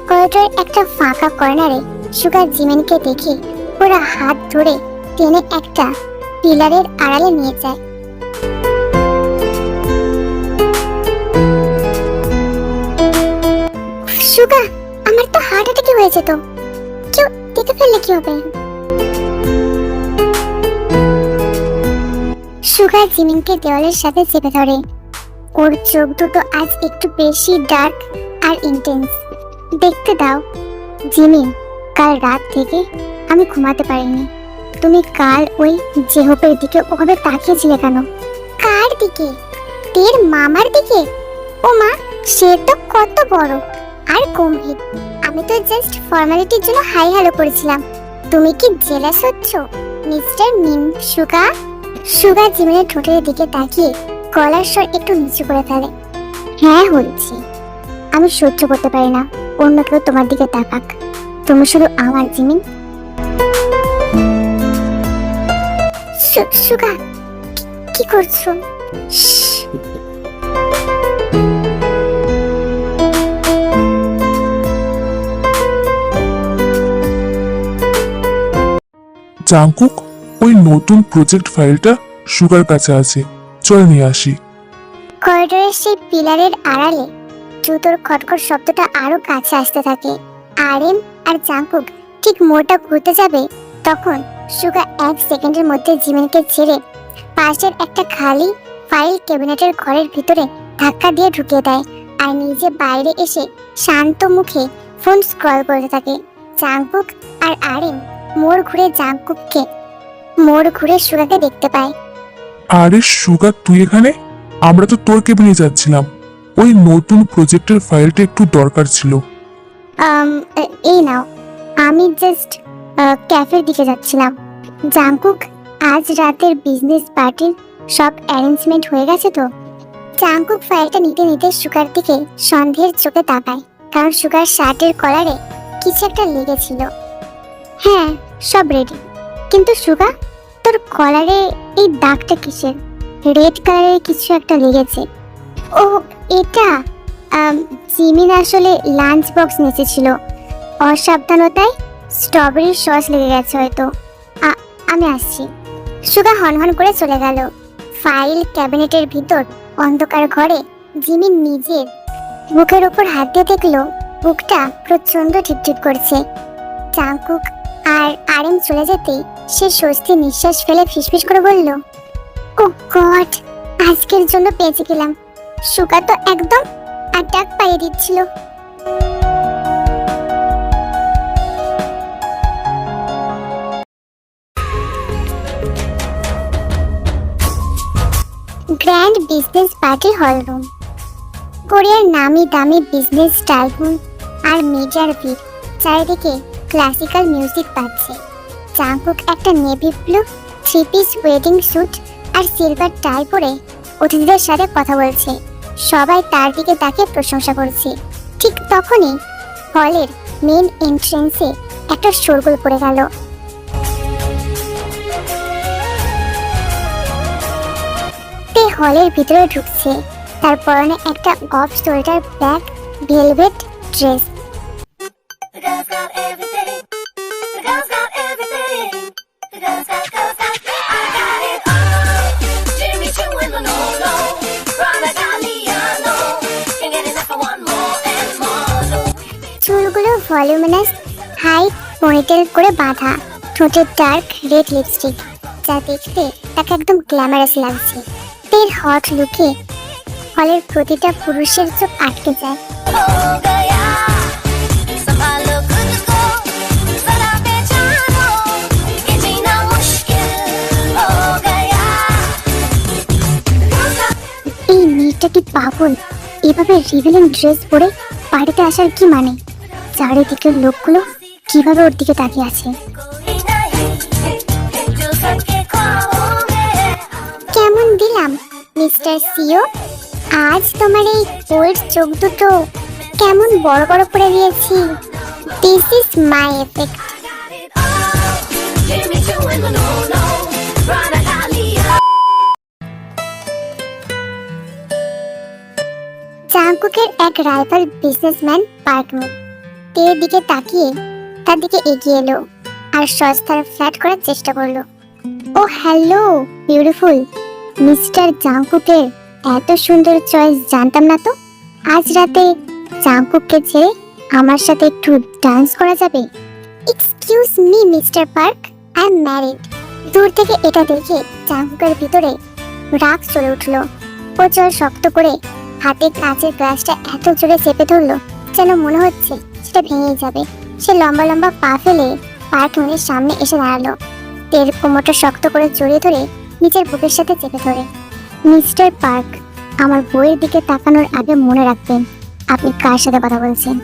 করিডোরের একটা ফাঁকা কর্নারে সুগা জিমিনকে দেখে পুরো হাত ধরে টেনে একটা পিলারের আড়ালে নিয়ে যায়। সুগা, আমার তো হার্ট অ্যাটাক হয়েছে, তো কেউ দেখে ফেললে কি হবে? সুগা জিমিনকে দেওয়ালের সাথে চেপে ধরে। ওর চোখ দুটো আজ একটু বেশি ডার্ক আর ইন্টেন্স। দেখতে দাও জিমিন, কাল রাত থেকে আমি ঘুমাতে পারিনি। তুমি কাল ওই জেহবের দিকে ওভাবে তাকিয়েছিলে কেন? কার দিকে? তের মামার দিকে? ও মা, সে তো কত বড় আর গম্ভীর। আমি তো জাস্ট ফর্মালিটির জন্য হাই হ্যালো করেছিলাম। তুমি কি জেলাস হচ্ছ মিস্টার মিম সুগা? সুগা জিমিনের ঠোঁটের দিকে তাকিয়ে গলার স্বর একটু নিচু করে ফেলে। হ্যাঁ হচ্ছে, আমি সহ্য করতে পারি না অন্য কেউ তোমার দিকে তাকাক। তুমি শুধু আমার জিমিন। সুগা কি করছো? জাংকুক, ওই নতুন প্রজেক্ট ফাইলটা সুগার কাছে আছে, চল নিয়ে আসি। করিডোরের সেই পিলারের আড়ালে জুতোর খটখট শব্দটা আরো কাছে আসতে থাকে। আরএম আর জাংকুক ঠিক মোড়টা ঘুরতে যাবে, তখন সুগা 1 সেকেন্ডের মধ্যে জিমিনকে ছেড়ে পাশের একটা খালি ফাইল ক্যাবিনেটের ঘরের ভিতরে ধাক্কা দিয়ে ঢুকিয়ে দেয় আর নিজে বাইরে এসে শান্ত মুখে ফোন স্ক্রল করতে থাকে। জাংকুক আর আরএম মোড় ঘুরে সুগাকে দেখতে পায়। আরে সুগা, তুই এখানে? আমরা তো তোর কেবিনে যাচ্ছিলাম, ওই নতুন প্রজেক্টের ফাইলটা একটু দরকার ছিল। এই নাও, আমি জাস্ট ক্যাফের দিকে যাচ্ছিলাম। জাংকুক, আজ রাতের বিজনেস পার্টির সব অ্যারেঞ্জমেন্ট হয়ে গেছে তো? জাংকুক ফাইলটা নিতে নিতে সুগার দিকে সন্দেহের চোখে তাকায়, কারণ সুগার শার্টের কলারে কিছু একটা লেগেছিল। হ্যাঁ, সব রেডি, কিন্তু সুগা, তোর কলারে এই দাগটা কিসের? রেড কালারের কিছু একটা লেগেছে। ও এটা জিমিন আসলে লাঞ্চ বক্স নেচেছিল, অসাবধানতায় স্ট্রবেরি সস লেগে গেছে হয়তো। আমি আসছি। সুগা হনহন করে চলে গেল। ফাইল ক্যাবিনেটের ভিতর অন্ধকার ঘরে জিমিন নিজের বুকের উপর হাত দিয়ে দেখলো বুকটা প্রচন্ড ঠিকঠিক করছে। জাংকুক আর আরএম চলে যেতেই সে স্বস্তি নিঃশ্বাস ফেলে ফিসফিস করে বলল, ও গড, আজকের জন্য বেঁচে গেলাম। সুগা তো একদম অ্যাটাক পাইয়ে দিচ্ছিল। Grand business party hall room. কোরিয়ার নামি দামি বিজনেস টাইকুন আর মেজার ভিড়, চারিদিকে ক্লাসিক্যাল মিউজিক বাজছে। জাংকুক একটা নেভি ব্লু 3-পিস ওয়েডিং স্যুট আর সিলভার টাই পরে অতিথিদের সাথে কথা বলছে। সবাই তার দিকে তাকিয়ে প্রশংসা করছে। ঠিক তখনই হলের মেন এন্ট্রেন্সে একটা শোরগোল পড়ে গেল। তে হলের ভিতরে ঢুকছে, তার পরনে একটা off shoulder black velvet dress. The girls got everything. The girls got everything. The girls got, I got it all. Jimmy Choo and Manolo. Prada Galliano. Can't get enough, I want more and more. So চুলগুলো ভলিউমিনাস high ponytail করে বাঁধা, ঠোঁটে dark red lipstick, যা দেখতে তাকে একদম glamorous লাগছে। তের হট লুকে হলের প্রতিটা পুরুষের চোখ আটকে যায়। ho gaya. संभालो खुद को. जरा पहचानो. कि जीना मुश्किल हो गया. The girls got এই মেয়েটা কি পাগল? এভাবে রিভিলিং ড্রেস পরে বাড়িতে আসার কি মানে? চারিদিকের লোকগুলো কিভাবে ওর দিকে তাকিয়ে আছে? कोई नहीं. जो सबके ख्वाबों में. কেমন দিলাম মিস্টার সিও? আজ তোমার এই ওল্ড চোখ দুটো কেমন বড় বড় করে দিয়েছি। This is my effect. Got it all. Jimmy Choo and Manolo. Prada Galliano. জাংকুকের এক রাইভাল বিজনেসম্যান পার্টনার তের দিকে তাকিয়ে তার দিকে এগিয়ে এলো আর সস্তার ফ্ল্যাট করার চেষ্টা করলো। ও হ্যালো বিউটিফুল মিস্টার জাংকুকের এত সুন্দর চয়েস জানতাম না তো। আজ রাতে জাংকুককে ছেড়ে আমার সাথে একটু ডান্স করা যাবে? Excuse me mister park, I am married. দূর থেকে এটা দেখে জাংকুকের ভিতরে রাগ চলে উঠলো। ও চল শক্ত করে হাতে কাঁচের গ্লাসটা এত জোরে চেপে ধরলো যেন মনে হচ্ছে সেটা ভেঙেই যাবে। সে লম্বা লম্বা পা ফেলে পার্কম্যানের সামনে এসে দাঁড়ালো। তের কোমরটা শক্ত করে জড়িয়ে ধরে নিজের বুকের সাথে চেপে ধরে। মিস্টার পার্ক, আমার বইয়ের দিকে তাকানোর আগে মনে রাখবেন আপনি কার সাথে কথা বলছেন।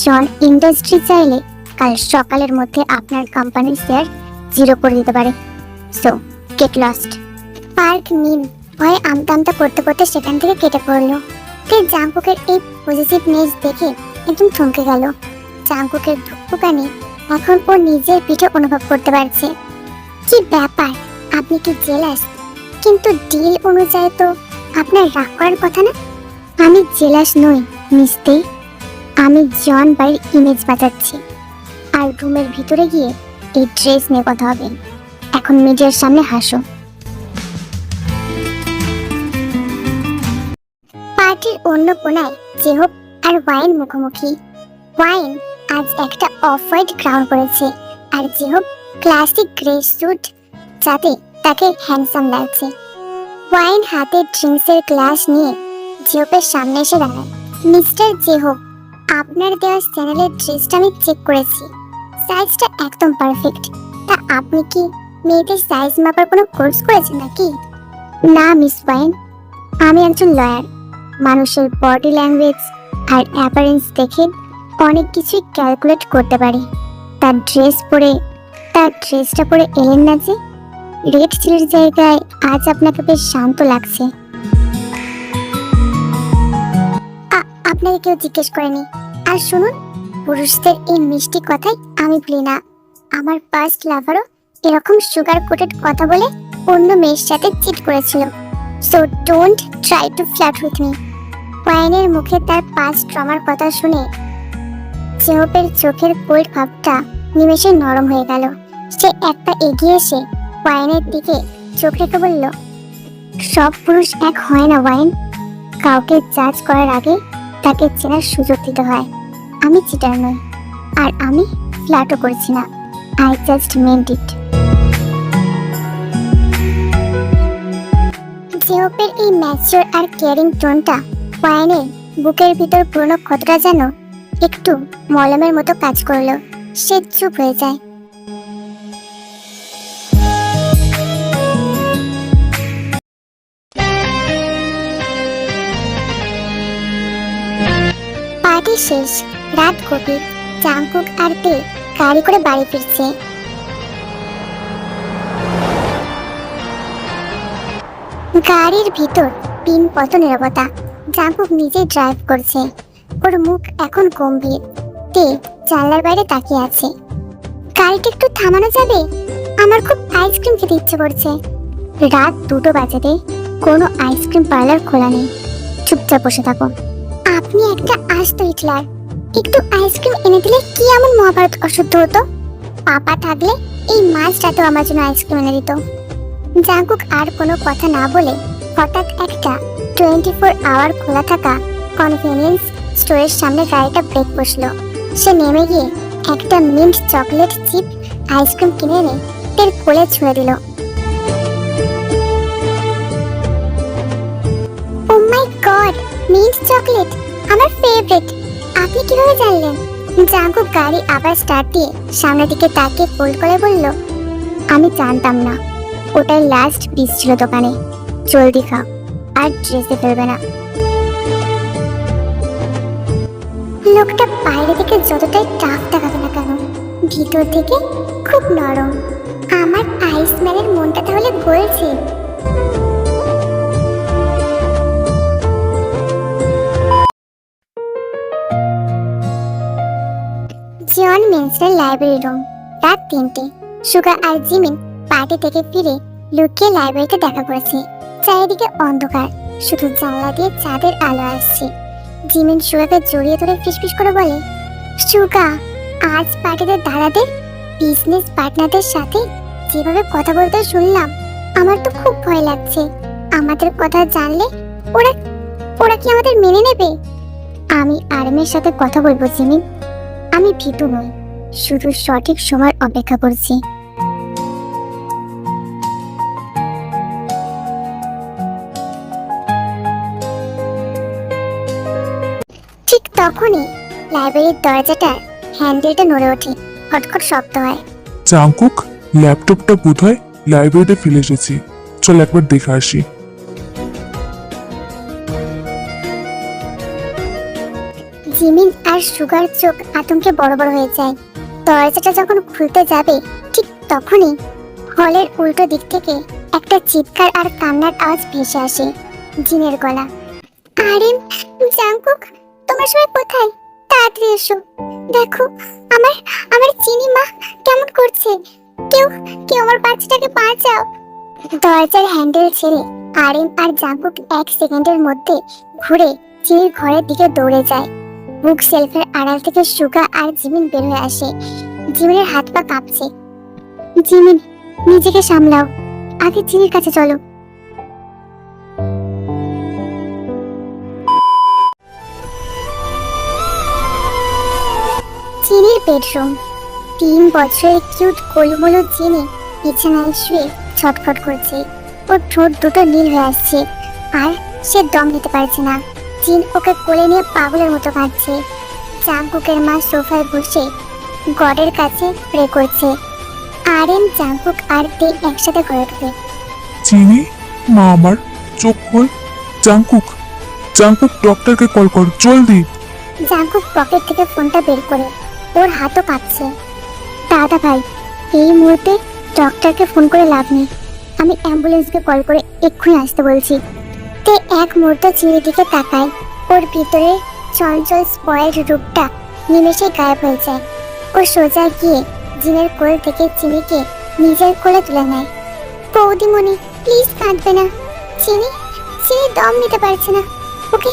জন ইন্ডাস্ট্রি চাইলে কাল সকালের মধ্যে আপনার কোম্পানির শেয়ার 0 করে দিতে পারে। So get lost. পার্ক মিন ভয়ে আমতা আমতা করতে করতে সেখান থেকে কেটে পড়লো। তে জাংকুকের এই পজিটিভনেস দেখে একদম থমকে গেল। জাংকুকের ধুকপুকানি এখন ও নিজের পিঠে অনুভব করতে পারছে। কি ব্যাপার, আপনি কি জেলাস? কিন্তু ডিল অনুযায়ী তো আপনার রাগ করার কথা না। আমি জেলাস নই মিস্তে, আমি জন বাড়ির ইমেজ বাঁচাচ্ছি। আর রুমের ভিতরে গিয়ে এই ড্রেস নিয়ে কথা হবে। এখন মিডিয়ার সামনে হাসো। পার্টির অন্য কোনায় জেহব আর ওয়াইন মুখোমুখি। ওয়াইন আজ একটা অফ হোয়াইট ক্রাউন পরেছে আর জেহব ক্লাসিক গ্রে স্যুট, যাতে তাকে হ্যান্ডসাম লাগছে। ওয়াইন হাতে ড্রিঙ্কসের গ্লাস নিয়ে জেহবের সামনে এসে দাঁড়ায়। মিস্টার জেহব, আপনার দেওয়া চ্যানেলের ড্রেসটা আমি চেক করেছি, সাইজটা একদম পারফেক্ট। তা আপনি কি মেয়েদের সাইজ মাপার কোনো কোর্স করেছেন নাকি? না মিস ওয়াইন, আমি একজন লয়ার। মানুষের বডি ল্যাঙ্গুয়েজ আর অ্যাপারেন্স দেখে অনেক কিছুই ক্যালকুলেট করতে পারি। তার ড্রেসটা পরে এলেন না যে, রেড চিলির জায়গায় আজ আপনাকে বেশ শান্ত লাগছে। আপনাকে কেউ জিজ্ঞেস করেনি। আর শুনুন, পুরুষদের এই মিষ্টি কথাই আমি ভুলি না। আমার ফার্স্ট লাভারও এরকম সুগার কোটেড কথা বলে অন্য মেয়ের সাথে চিট করেছিল। So don't try to flirt with me. ওয়াইনের মুখে তার পাস্ট ট্রমার কথা শুনে জেহবের চোখের কোল্ড ভাবটা নিমেষে নরম হয়ে গেল। সে একটা এগিয়ে এসে ওয়াইনের দিকে চোখ রেখে বলল, সব পুরুষ এক হয় না ওয়াইন। কাউকে জাজ করার আগে তাকে চেনার সুযোগ দিতে হয়। আমি চিটার নই, আর আমি ফ্ল্যাটও করছি না। আই জাস্ট মেন্ট ইট। জেহবের এই ম্যাচিওর আর কেয়ারিং টোনটা ওয়াইনের বুকের ভিতর পুরনো ক্ষতটা যেন একটু মলমের মতো কাজ করলো। সে চুপ হয়ে যায়। পার্টি শেষ, রাত গভীর। জাংকুক আর তে গাড়ি করে বাড়ি ফিরছে। গাড়ির ভিতর পিনপত নীরবতা। জাংকুক নিজে ড্রাইভ করছে, ওর মুখ এখন গম্ভীর। তে জানলার বাইরে তাকিয়ে আছে। গাড়িটা একটু থামানো যাবে? আমার খুব আইসক্রিম খেতে ইচ্ছে করছে। রাত 2টো বাজে, কোনো আইসক্রিম পার্লার খোলা নেই। চুপচাপ বসে থাকো। আপনি একটা আস্ত হিটলার। একটু আইসক্রিম এনে দিলে কি এমন মহাভারত অশুদ্ধ হতো? পাপা থাকলে এই মাঝ রাতেও আমার জন্য আইসক্রিম এনে দিত। জাংকুক আর কোনো কথা না বলে হঠাৎ একটা 24 আওয়ার খোলা থাকা কনভেনিয়েন্স স্টোরের সামনে গাড়িটা ব্রেক বসলো। সে নেমে গিয়ে একটা মিন্ট চকলেট চিপ আইসক্রিম কিনে এনে তের কোলে ছুঁড়ে দিল। ও মাই গড, মিন্ট চকলেট আমার ফেভারিট। আপনি কিভাবে জানলেন? জাংকুক গাড়ি আবার স্টার্ট দিয়ে সামনের দিকে তাকিয়ে ফোল্ড করে বলল, আমি জানতাম না। ওটাই লাস্ট পিস ছিল দোকানে। জলদি খাও, আর ড্রেসে ফেলবে না। লোকটা বাইরে থেকে যতটাই টাফ দেখাবে না কেন, ভিতর থেকে খুব নরম। আমার আইসম্যানের মনটা তাহলে গলছে। জন মেন্সের লাইব্রেরি রুম, রাত 3টে। সুগা আর জিমিন পার্টি থেকে ফিরে লুকিয়ে লাইব্রেরিতে দেখা করেছে। চারিদিকে অন্ধকার, শুধু জানলা দিয়ে চাঁদের আলো আসছে। জিমিন সুগাকে জড়িয়ে ধরে ফিসফিস করে বলে, সুগা, আজ পার্টিতে দাদাদের বিজনেস পার্টনারদের সাথে যেভাবে কথা বলতে শুনলাম, আমার তো খুব ভয় লাগছে। আমাদের কথা জানলে ওরা কি আমাদের মেনে নেবে? আমি আর্মির সাথে কথা বলবো জিমিন। আমি ভীতু নই, শুধু সঠিক সময় অপেক্ষা করছি। ঠিক তখনই লাইব্রেরির দরজাটার হ্যান্ডেলটা নড়ে ওঠে। খটখট শব্দ হয়। জাংকুক, ল্যাপটপটা বোধহয় লাইব্রেরিতে ফেলে এসেছি, চল একবার দেখে আসি। জিমিন আর সুগার চোখ আতঙ্কে বড় বড় হয়ে যায়। দরজাটা যখন খুলতে যাবে ঠিক তখনই হলের উল্টো দিক থেকে একটা চিৎকার আর কান্নার আওয়াজ ভেসে আসে। জিনের গলা। আরে জাঙ্কুক, তোমরা সবাই কোথায়? তাড়াতাড়ি এসো, দেখো আমার আমার চিনি মা কেমন করছে। কেউ কেউ আমার বাচ্চাটাকে বাঁচাও। দরজার হ্যান্ডেল ছেড়ে আরিম আর জাঙ্কুক 1 সেকেন্ডের মধ্যে ঘুরে চিনির ঘরের দিকে দৌড়ে যায়। বুক শেলফের আড়াল থেকে সুগা আর জিমিন বের হয়ে আসে। জিমিনের হাত পা কাঁপছে। জিমিন, নিজেকে সামলাও, আগে চিনির কাছে চলো। চিনির বেডরুম। 3 বছরের কিউট গোলমোলো চিনি বিছানায় শুয়ে ছটফট করছে। ওর ঠোঁট দুটো নীল হয়ে আসছে আর সে দম নিতে পারছে না। চিন ওকে কোলে নিয়ে পাগলের মতো কাঁদছে। জাঙ্কুকের মা সোফায় বসে গডের কাছে প্রে করছে। আরেন, জাঙ্কুক আর তে একসাথে ঘরে ঢুকে। চিনি, মা আমার, চোখ খোল। জাঙ্কুক, জাঙ্কুক, ডক্টরকে কল কর জলদি। জাঙ্কুক পকেট থেকে ফোনটা বের করে, ওর হাতও কাঁপছে। দাদা ভাই, এই মুহূর্তে ডক্টরকে ফোন করে লাভ নেই, আমি অ্যাম্বুলেন্সকে কল করে এক্ষুনি আসতে বলছি। তে এক মুহূর্তে চিনির দিকে তাকায়। ওর ভিতরে চঞ্চল স্পয়েলড রূপটা নিমেষে গায়েব হয়ে যায়। ও সোজা গিয়ে জিনের কোল থেকে চিনিকে নিজের কোলে তুলে নেয়। বৌদিমণি, প্লিজ কাঁদবে না। চিনি চিনি দম নিতে পারছে না, ওকে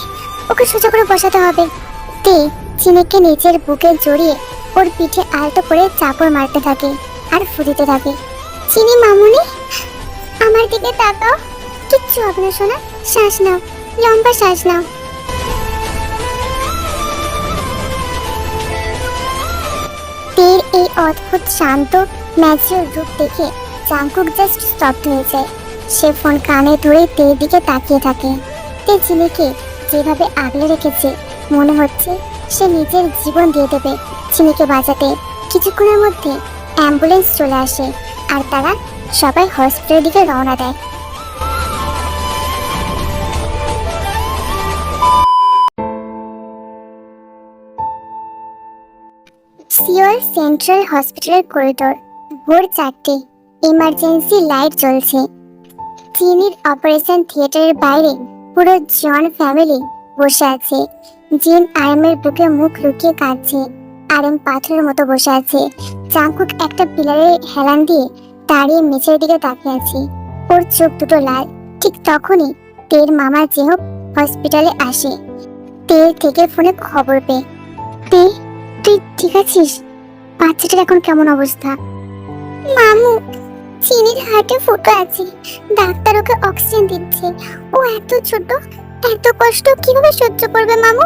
ওকে সোজা করে বসাতে হবে। তে চিনিকে নিজের বুকে জড়িয়ে ওর পিঠে আলতো করে চাপড় মারতে থাকে আর ফুদিতে থাকে। চিনি মামুনি, আমার দিকে তাকাও, কিচ্ছু হবে না সোনা, শ্বাস নাও, লম্বা শ্বাস নাও। তের এই অদ্ভুত শান্ত ন্যাচারাল রূপ দেখে জাঙ্কুক জাস্ট স্তব্ধ হয়ে যায়। সে ফোন কানে ধরে তের দিকে তাকিয়ে থাকে। তে চিনিকে যেভাবে আগলে রেখেছে, মনে হচ্ছে সে নিজের জীবন দিয়ে দেবে চিনিকে বাঁচাতে। কিছুক্ষণের মধ্যে অ্যাম্বুলেন্স চলে আসে আর তারা সবাই হসপিটালের দিকে রওনা দেয়। সিওল সেন্ট্রাল হসপিটালের করিডোর। ভোর 4টে, ইমার্জেন্সি লাইট জ্বলছে। চিনির অপারেশন থিয়েটারের বাইরে পুরো জন ফ্যামিলি বসে আছে। জিন আরামের বুকে মুখ লুকিয়ে কাঁদছে। আরাম পাথরের মতো বসে আছে। জাঙ্কুক একটা পিলারে হেলান দিয়ে দাঁড়িয়ে মেঝের দিকে তাকিয়ে আছে। ওর চোখ দুটো লাল। ঠিক তখনই তের মামা জেহব হসপিটালে আসে। তের থেকে ফোনে খবর পেয়ে। তে, তুই ঠিক আছিস? বাচ্চাটার এখন কেমন অবস্থা? মামু, চিনির হার্টে ফুটো আছে, ডাক্তার ওকে অক্সিজেন দিচ্ছে। ও এত ছোট, এত কষ্ট কিভাবে সহ্য করবে মামু?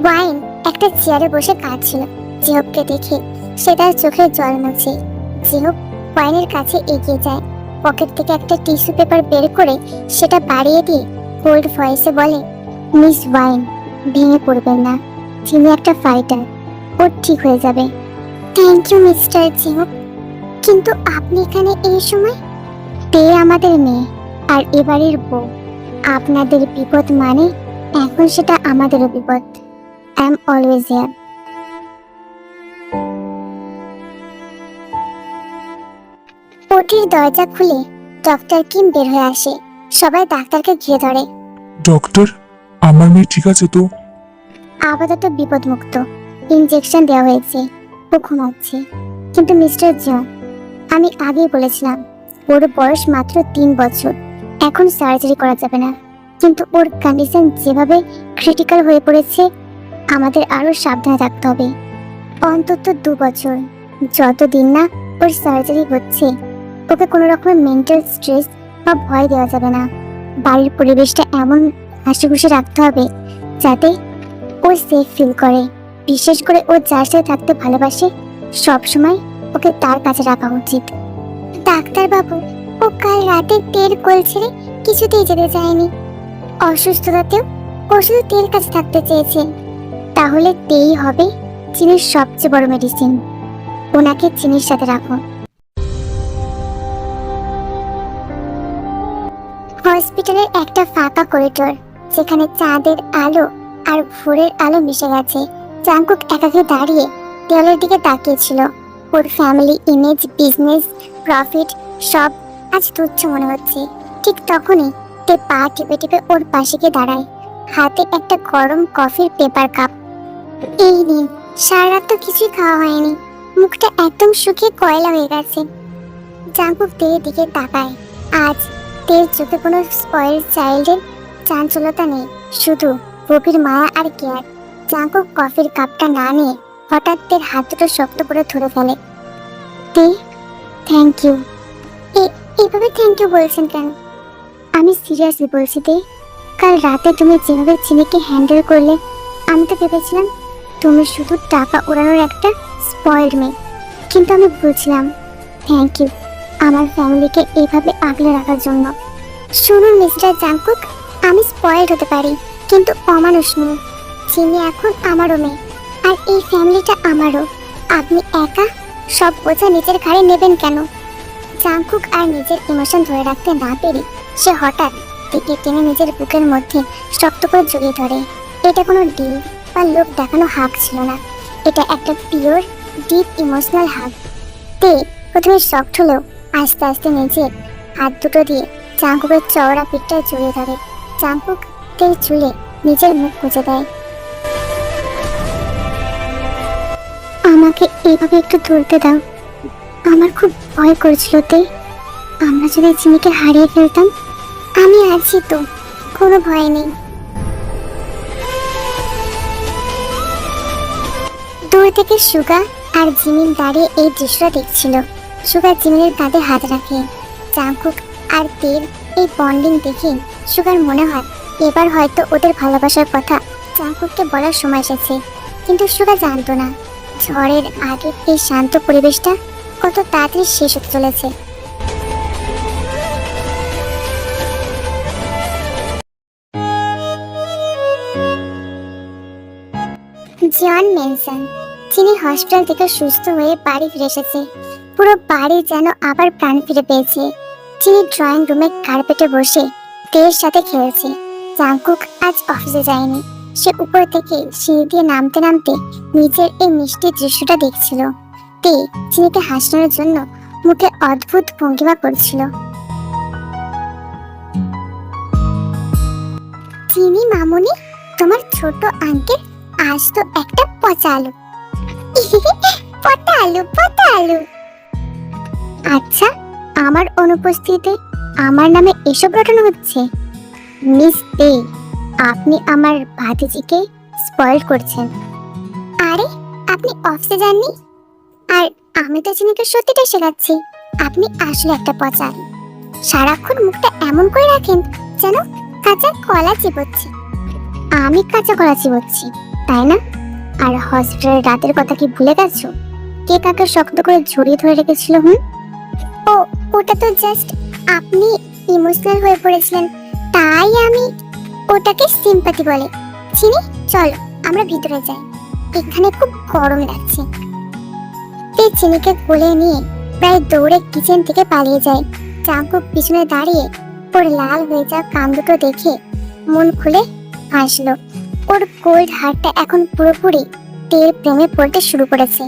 ওয়াইন একটা চেয়ারে বসে কাঁদছিল। জিহবকে দেখে সে তার চোখে জল মুছে। জিহব ওয়াইনের কাছে এগিয়ে যায়। পকেট থেকে একটা টিস্যু পেপার বের করে সেটা বাড়িয়ে দিয়ে কোল্ড ভয়েসে বলে, মিস ওয়াইন, ভেঙে পড়বেন না, চিনি একটা ফাইটার, ও ঠিক হয়ে যাবে। থ্যাংক ইউ মিস্টার জিহব, কিন্তু আপনি এখানে এই সময়? তে আমাদের মেয়ে আর এবারের বউ। আপনাদের বিপদ মানে এখন সেটা আমাদেরও বিপদ। I am always here. ওটির দরজা খুলে ডক্টর কিম বের হয়ে আসে। সবাই ডাক্তারকে ঘিরে ধরে। ডক্টর, আমার মেয়ে ঠিক আছে তো? আপাতত বিপদমুক্ত, ইনজেকশন দেওয়া হয়েছে, ও ঘুমাচ্ছে। কিন্তু মিস্টার জন, আমি আগেই বলেছিলাম ওর বয়স মাত্র 3 বছর, এখন সার্জারি করা যাবে না। কিন্তু ওর কন্ডিশন যেভাবে ক্রিটিক্যাল হয়ে পড়েছে, আমাদের আরো সাবধানে থাকতে হবে। অন্তত 2 বছর, যতদিন না ওর সার্জারি হচ্ছে, ওকে কোনো রকমের মেন্টাল স্ট্রেস বা ভয় দেওয়া যাবে না। বাড়ির পরিবেশটা এমন হাসি খুশি রাখতে হবে যাতে ও সেফ ফিল করে। বিশেষ করে ও যার সাথে থাকতে ভালোবাসে, সব সময় ওকে তার কাছে রাখা উচিত। ডাক্তার বাবু, ও কাল রাতে তের কোল ছেড়ে কিছুতেই যেতে চায়নি। অসুস্থতাতেও ও শুধু তের কাছে থাকতে চেয়েছে। তাহলে তেই হবে চিনির সবচেয়ে বড় মেডিসিন। ওনাকে চিনির সাথে রাখো। হসপিটালের একটা ফাঁকা করিডোর, যেখানে চাঁদের আলো আর ভোরের আলো মিশে গেছে। জাংকুক একাকী দাঁড়িয়ে দেওয়ালের দিকে তাকিয়েছিল। ওর ফ্যামিলি, ইমেজ, বিজনেস, প্রফিট সব আজ তুচ্ছ মনে হচ্ছে। ঠিক তখনই তে পা টিপে টিপে ওর পাশে গিয়ে দাঁড়ায়, হাতে একটা গরম কফির পেপার কাপ। এই নিন। সারা রাত তো কিছুই খাওয়া হয়নি, মুখটা একদম শুকিয়ে কয়লা হয়ে গেছে। জাংকুক তের দিকে তাকায়। আজ তের চোখে কোনো স্পয়েল চাইল্ডের চাঞ্চলতা নেই, শুধু গভীর মায়া আর কেয়ার। জাংকুক কফির কাপটা না নিয়ে হঠাৎ তের হাত দুটো শক্ত করে ধরে ফেলে। তে, থ্যাংক ইউ। এইভাবে থ্যাংক ইউ বলছেন কেন? আমি সিরিয়াসলি বলছি তে, কাল রাতে তুমি যেভাবে চিনিকে হ্যান্ডেল করলে, আমি তো ভেবেছিলাম তুমি শুধু টাকা ওড়ানোর একটা স্পয়েলড মেয়ে, কিন্তু আমি ভুলছিলাম। থ্যাংক ইউ আমার ফ্যামিলিকে এইভাবে আগলে রাখার জন্য। শুনুন মিস্টার জাংকুক, আমি স্পয়েলড হতে পারি, কিন্তু অমানুষ নই। চিনি এখন আমারও মেয়ে, আর এই ফ্যামিলিটা আমারও। আপনি একা সব বোঝা নিজের ঘাড়ে নেবেন কেন? জাংকুক আর নিজের ইমোশন ধরে রাখতে না পেরে সে হঠাৎ থেকে টেনে নিজের বুকের মধ্যে শক্ত করে জড়িয়ে ধরে। এটা কোনো ডিল বা লোক দেখানো হাগ ছিল না, এটা একটা পিওর ডিপ ইমোশনাল হাগ। তে প্রথমে শক্ট হলেও আস্তে আস্তে নিজের হাত দুটো দিয়ে জাংকুকের চওড়া পিঠটায় জড়িয়ে ধরে। জাংকুক তের চুলে নিজের মুখ গুজে দেয়। আমাকে এইভাবে একটু ধরতে দাও, আমার খুব ভয় করছিল তে। আমরা যদি চিনিকে হারিয়ে ফেলতাম। আমি আছি তো, কোনো ভয় নেই। দূর থেকে সুগা আর জিমিন দাঁড়িয়ে এই দৃশ্যটা দেখছিল। সুগা জিমিনের কাঁধে হাত রাখে। জাংকুক আর তের এই বন্ডিং দেখে সুগার মনে হয় এবার হয়তো ওদের ভালোবাসার কথা জাংকুককে বলার সময় এসেছে। কিন্তু সুগা জানতো না ঝড়ের আগে এই শান্ত পরিবেশটা কত তাড়াতাড়ি শেষ হতে চলেছে। জন মেনসন। চিনি হসপিটাল থেকে সুস্থ হয়ে বাড়ি ফিরে এসেছে। পুরো বাড়ি যেন আবার প্রাণ ফিরে পেয়েছে। চিনি ড্রয়িং রুমে কার্পেটে বসে তের সাথে খেলছে। জাংকুক আজ অফিসে যায়নি। সে উপর থেকে সিঁড়ি দিয়ে নামতে নামতে নিজের এই মিষ্টি দৃশ্যটা দেখছিল। তে চিনিকে হাসানোর জন্য মুখে অদ্ভুত ভঙ্গিমা করছিল। চিনি মামুনি, তোমার ছোট আঙ্কেল আজ তো একটা পচা আলু। পচা আলু, পচা আলু। আচ্ছা, আমার অনুপস্থিতিতে আমার নামে এসব রটানো হচ্ছে? মিস তে, আপনি আমার ভাতিজিকে স্পয়েল করছেন। আরে, আপনি অফিসে যাননি? আর আমি তো চিনিকে সত্যিটাই শেখাচ্ছি। আপনি আসলে একটা পচা আলু। সারাক্ষণ মুখটা এমন করে রাখেন যেন কাঁচা কলা চিবোচ্ছি। আমি কাঁচা কলা চিবোচ্ছি, তাই না? আর হসপিটালের রাতের কথা কি ভুলে গেছো? কে কাকে শক্ত করে জড়িয়ে ধরে রেখেছিল? ও, ওটা তো জাস্ট আপনি ইমোশনাল হয়ে পড়েছিলেন, তাই আমি ওটাকে সিম্পাথি বলে। চিনি, চলো আমরা ভিতরে যাই, এখানে খুব গরম লাগছে। তে চিনিকে কোলে নিয়ে প্রায় দৌড়ে কিচেন থেকে পালিয়ে যায়। জাংকুক পিছনে দাঁড়িয়ে ওর লাল হয়ে যাওয়া কান দুটো দেখে মন খুলে হাসলো। ওর কোল্ড হার্টটা এখন পুরোপুরি তের প্রেমে পড়তে শুরু করেছে।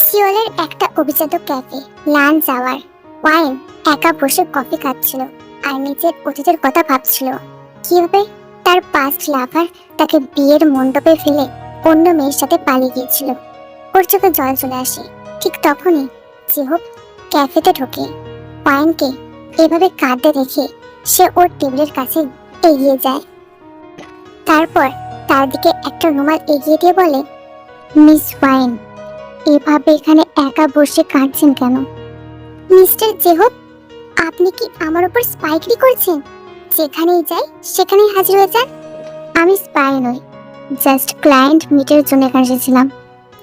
সিওলের একটা অভিজাত ক্যাফে, লাঞ্চ আওয়ার। ওয়াইন একা বসে কফি খাচ্ছিল আর নিজের অতীতের কথা ভাবছিল। কিভাবে তার পাস্ট লাভার তাকে বিয়ের মণ্ডপে ফেলে অন্য মেয়ের সাথে পালিয়ে গিয়েছিল। ওর চোখে জল চলে আসে। ঠিক তখনই জিহুক ক্যাফেতে ঢোকে। ওয়াইনকে এভাবে কাঁদতে দেখে সে ওর টেবিলের কাছে এগিয়ে যায়। তারপর তার দিকে একটা রুমাল এগিয়ে দিয়ে বলে, মিস ওয়াইন, এভাবে এখানে একা বসে কাঁদছেন কেন? মিস্টার জেহব, আপনি কি আমার উপর স্পাইকরি করছেন? যেখানেই যাই সেখানেই হাজির হয়ে যান। আমি স্পাই নই, জাস্ট ক্লায়েন্ট মিটের জন্য এখানে এসেছিলাম।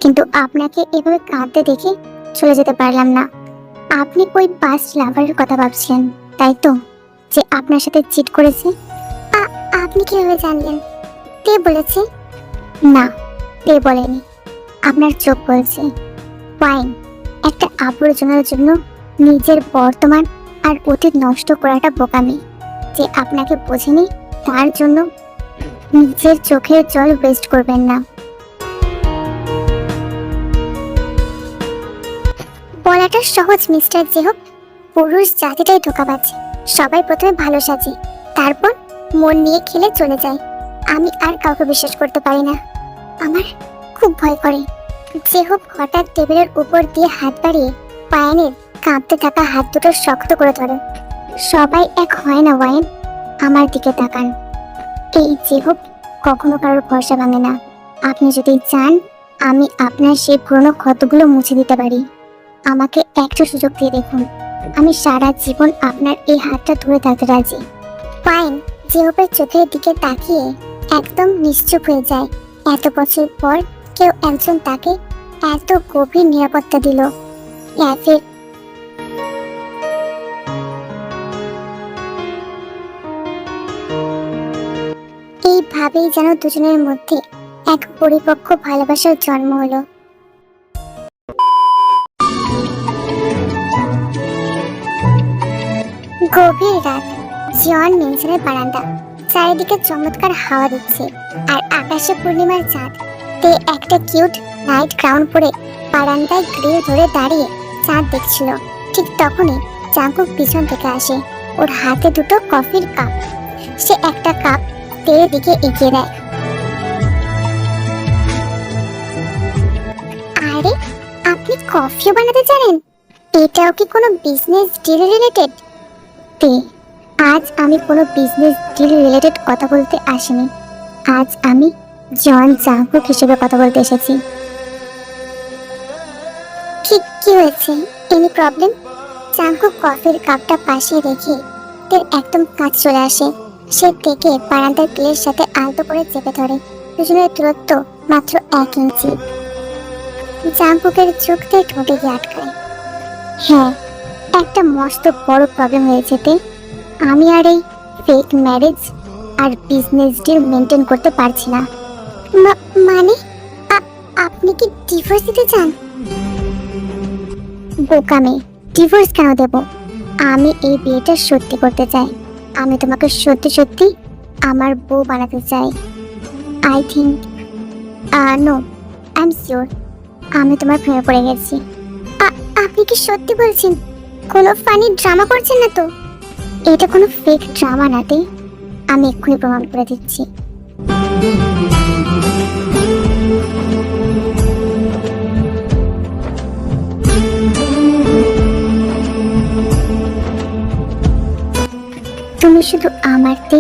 কিন্তু আপনাকে এভাবে কাঁদতে দেখে চলে যেতে পারলাম না। আপনি ওই পাস্ট লাভারের কথা ভাবছিলেন, তাই তো, যে আপনার সাথে চিট করেছে? আপনি কিভাবে জানলেন? তে বলেছে? না, তে বলেনি, আপনার চোখ বলছে। ওয়াইন, একটা আবর্জনার জন্য নিজের বর্তমান আর অতীত নষ্ট করাটা বোকামি। যে আপনাকে বোঝেনি তার জন্য নিজের চোখের জল ওয়েস্ট করবেন না। বলাটা সহজ মিস্টার জেহব, পুরুষ জাতিটাই ধোঁকাবাজ। সবাই প্রথমে ভালো সাজে, তারপর মন নিয়ে খেলে চলে যায়। আমি আর কাউকে বিশ্বাস করতে পারি না, আমার খুব ভয় করে। জেহব হঠাৎ টেবিলের উপর দিয়ে হাত বাড়িয়ে ওয়াইনের কাঁপতে থাকা হাত দুটো শক্ত করে ধরে। সবাই এক হয় না ওয়াইন, আমার দিকে তাকান। এই জেহব কখনো কারোর ভরসা ভাঙে না। আপনি যদি চান আমি আপনার সেই পুরনো ক্ষতগুলো মুছে দিতে পারি। আমাকে একটা সুযোগ দিয়ে দেখুন, আমি সারা জীবন আপনার এই হাতটা ধরে থাকতে রাজি। ওয়াইন জেহবের চোখের দিকে তাকিয়ে একদম নিশ্চুপ হয়ে যায়। এত বছর পর কেউ একজন তাকে এত গভীর নিরাপত্তা দিল। ইয়াফের এইভাবেই যেন দুজনের মধ্যে এক পরিপক্ক ভালোবাসার জন্ম হলো। গভীর রাত, জন মেনশনের বারান্দা, চারিদিকে চমৎকার হাওয়া দিচ্ছে আর আকাশে পূর্ণিমার চাঁদ। তে একটা কিউট নাইট ক্রাউন পরে বারান্দায় গ্রিল ধরে দাঁড়িয়ে চাঁদ দেখছিল। ঠিক তখনই জাঙ্কুক পিছন থেকে আসে, ওর হাতে দুটো কফির কাপ। সে একটা কাপ তের দিকে এগিয়ে দেয়। আরে, আপনি কফিও বানাতে জানেন? এটাও কি কোনো বিজনেস ডিল রিলেটেড? তে, আজ আমি কোনো বিজনেস ডিল রিলেটেড কথা বলতে আসিনি। আজ আমি জন জাঙ্কুক হিসেবে কথা বলতে এসেছি। কি হয়েছে? Any problem? জাঙ্কুক কফির কাপটা পাশে রেখে তের একদম কাছ চলে আসে। সে থেকে বারান্দার গ্রিলের সাথে আলতো করে চেপে ধরে। দুজনের দূরত্ব মাত্র 1 ইঞ্চি। জাঙ্কুকের চোখ দিয়ে ঠোঁটে গিয়ে আটকায়। হ্যাঁ, একটা মস্ত বড় প্রবলেম হয়েছে তে। আমি আর এই ফেক ম্যারেজ আর বিজনেস ডিল মেনটেন করতে পারছি না। মানে আপনি কি ডিভোর্স দিতে চান? বোকামে, ডিভোর্স কেন দেব? আমি এই বিয়েটা সত্যি করতে চাই। আমি তোমাকে সত্যি সত্যি আমার বউ বানাতে চাই। I think no, I am sure আমি তোমার প্রেমে পড়ে গেছি। আপনি কি সত্যি বলছেন? কোনো ফানি ড্রামা করছেন না তো? এটা কোনো ফেক ড্রামা নাতে, আমি এক্ষুনি প্রমাণ করে দিচ্ছি। তুমি শুধু আমার তে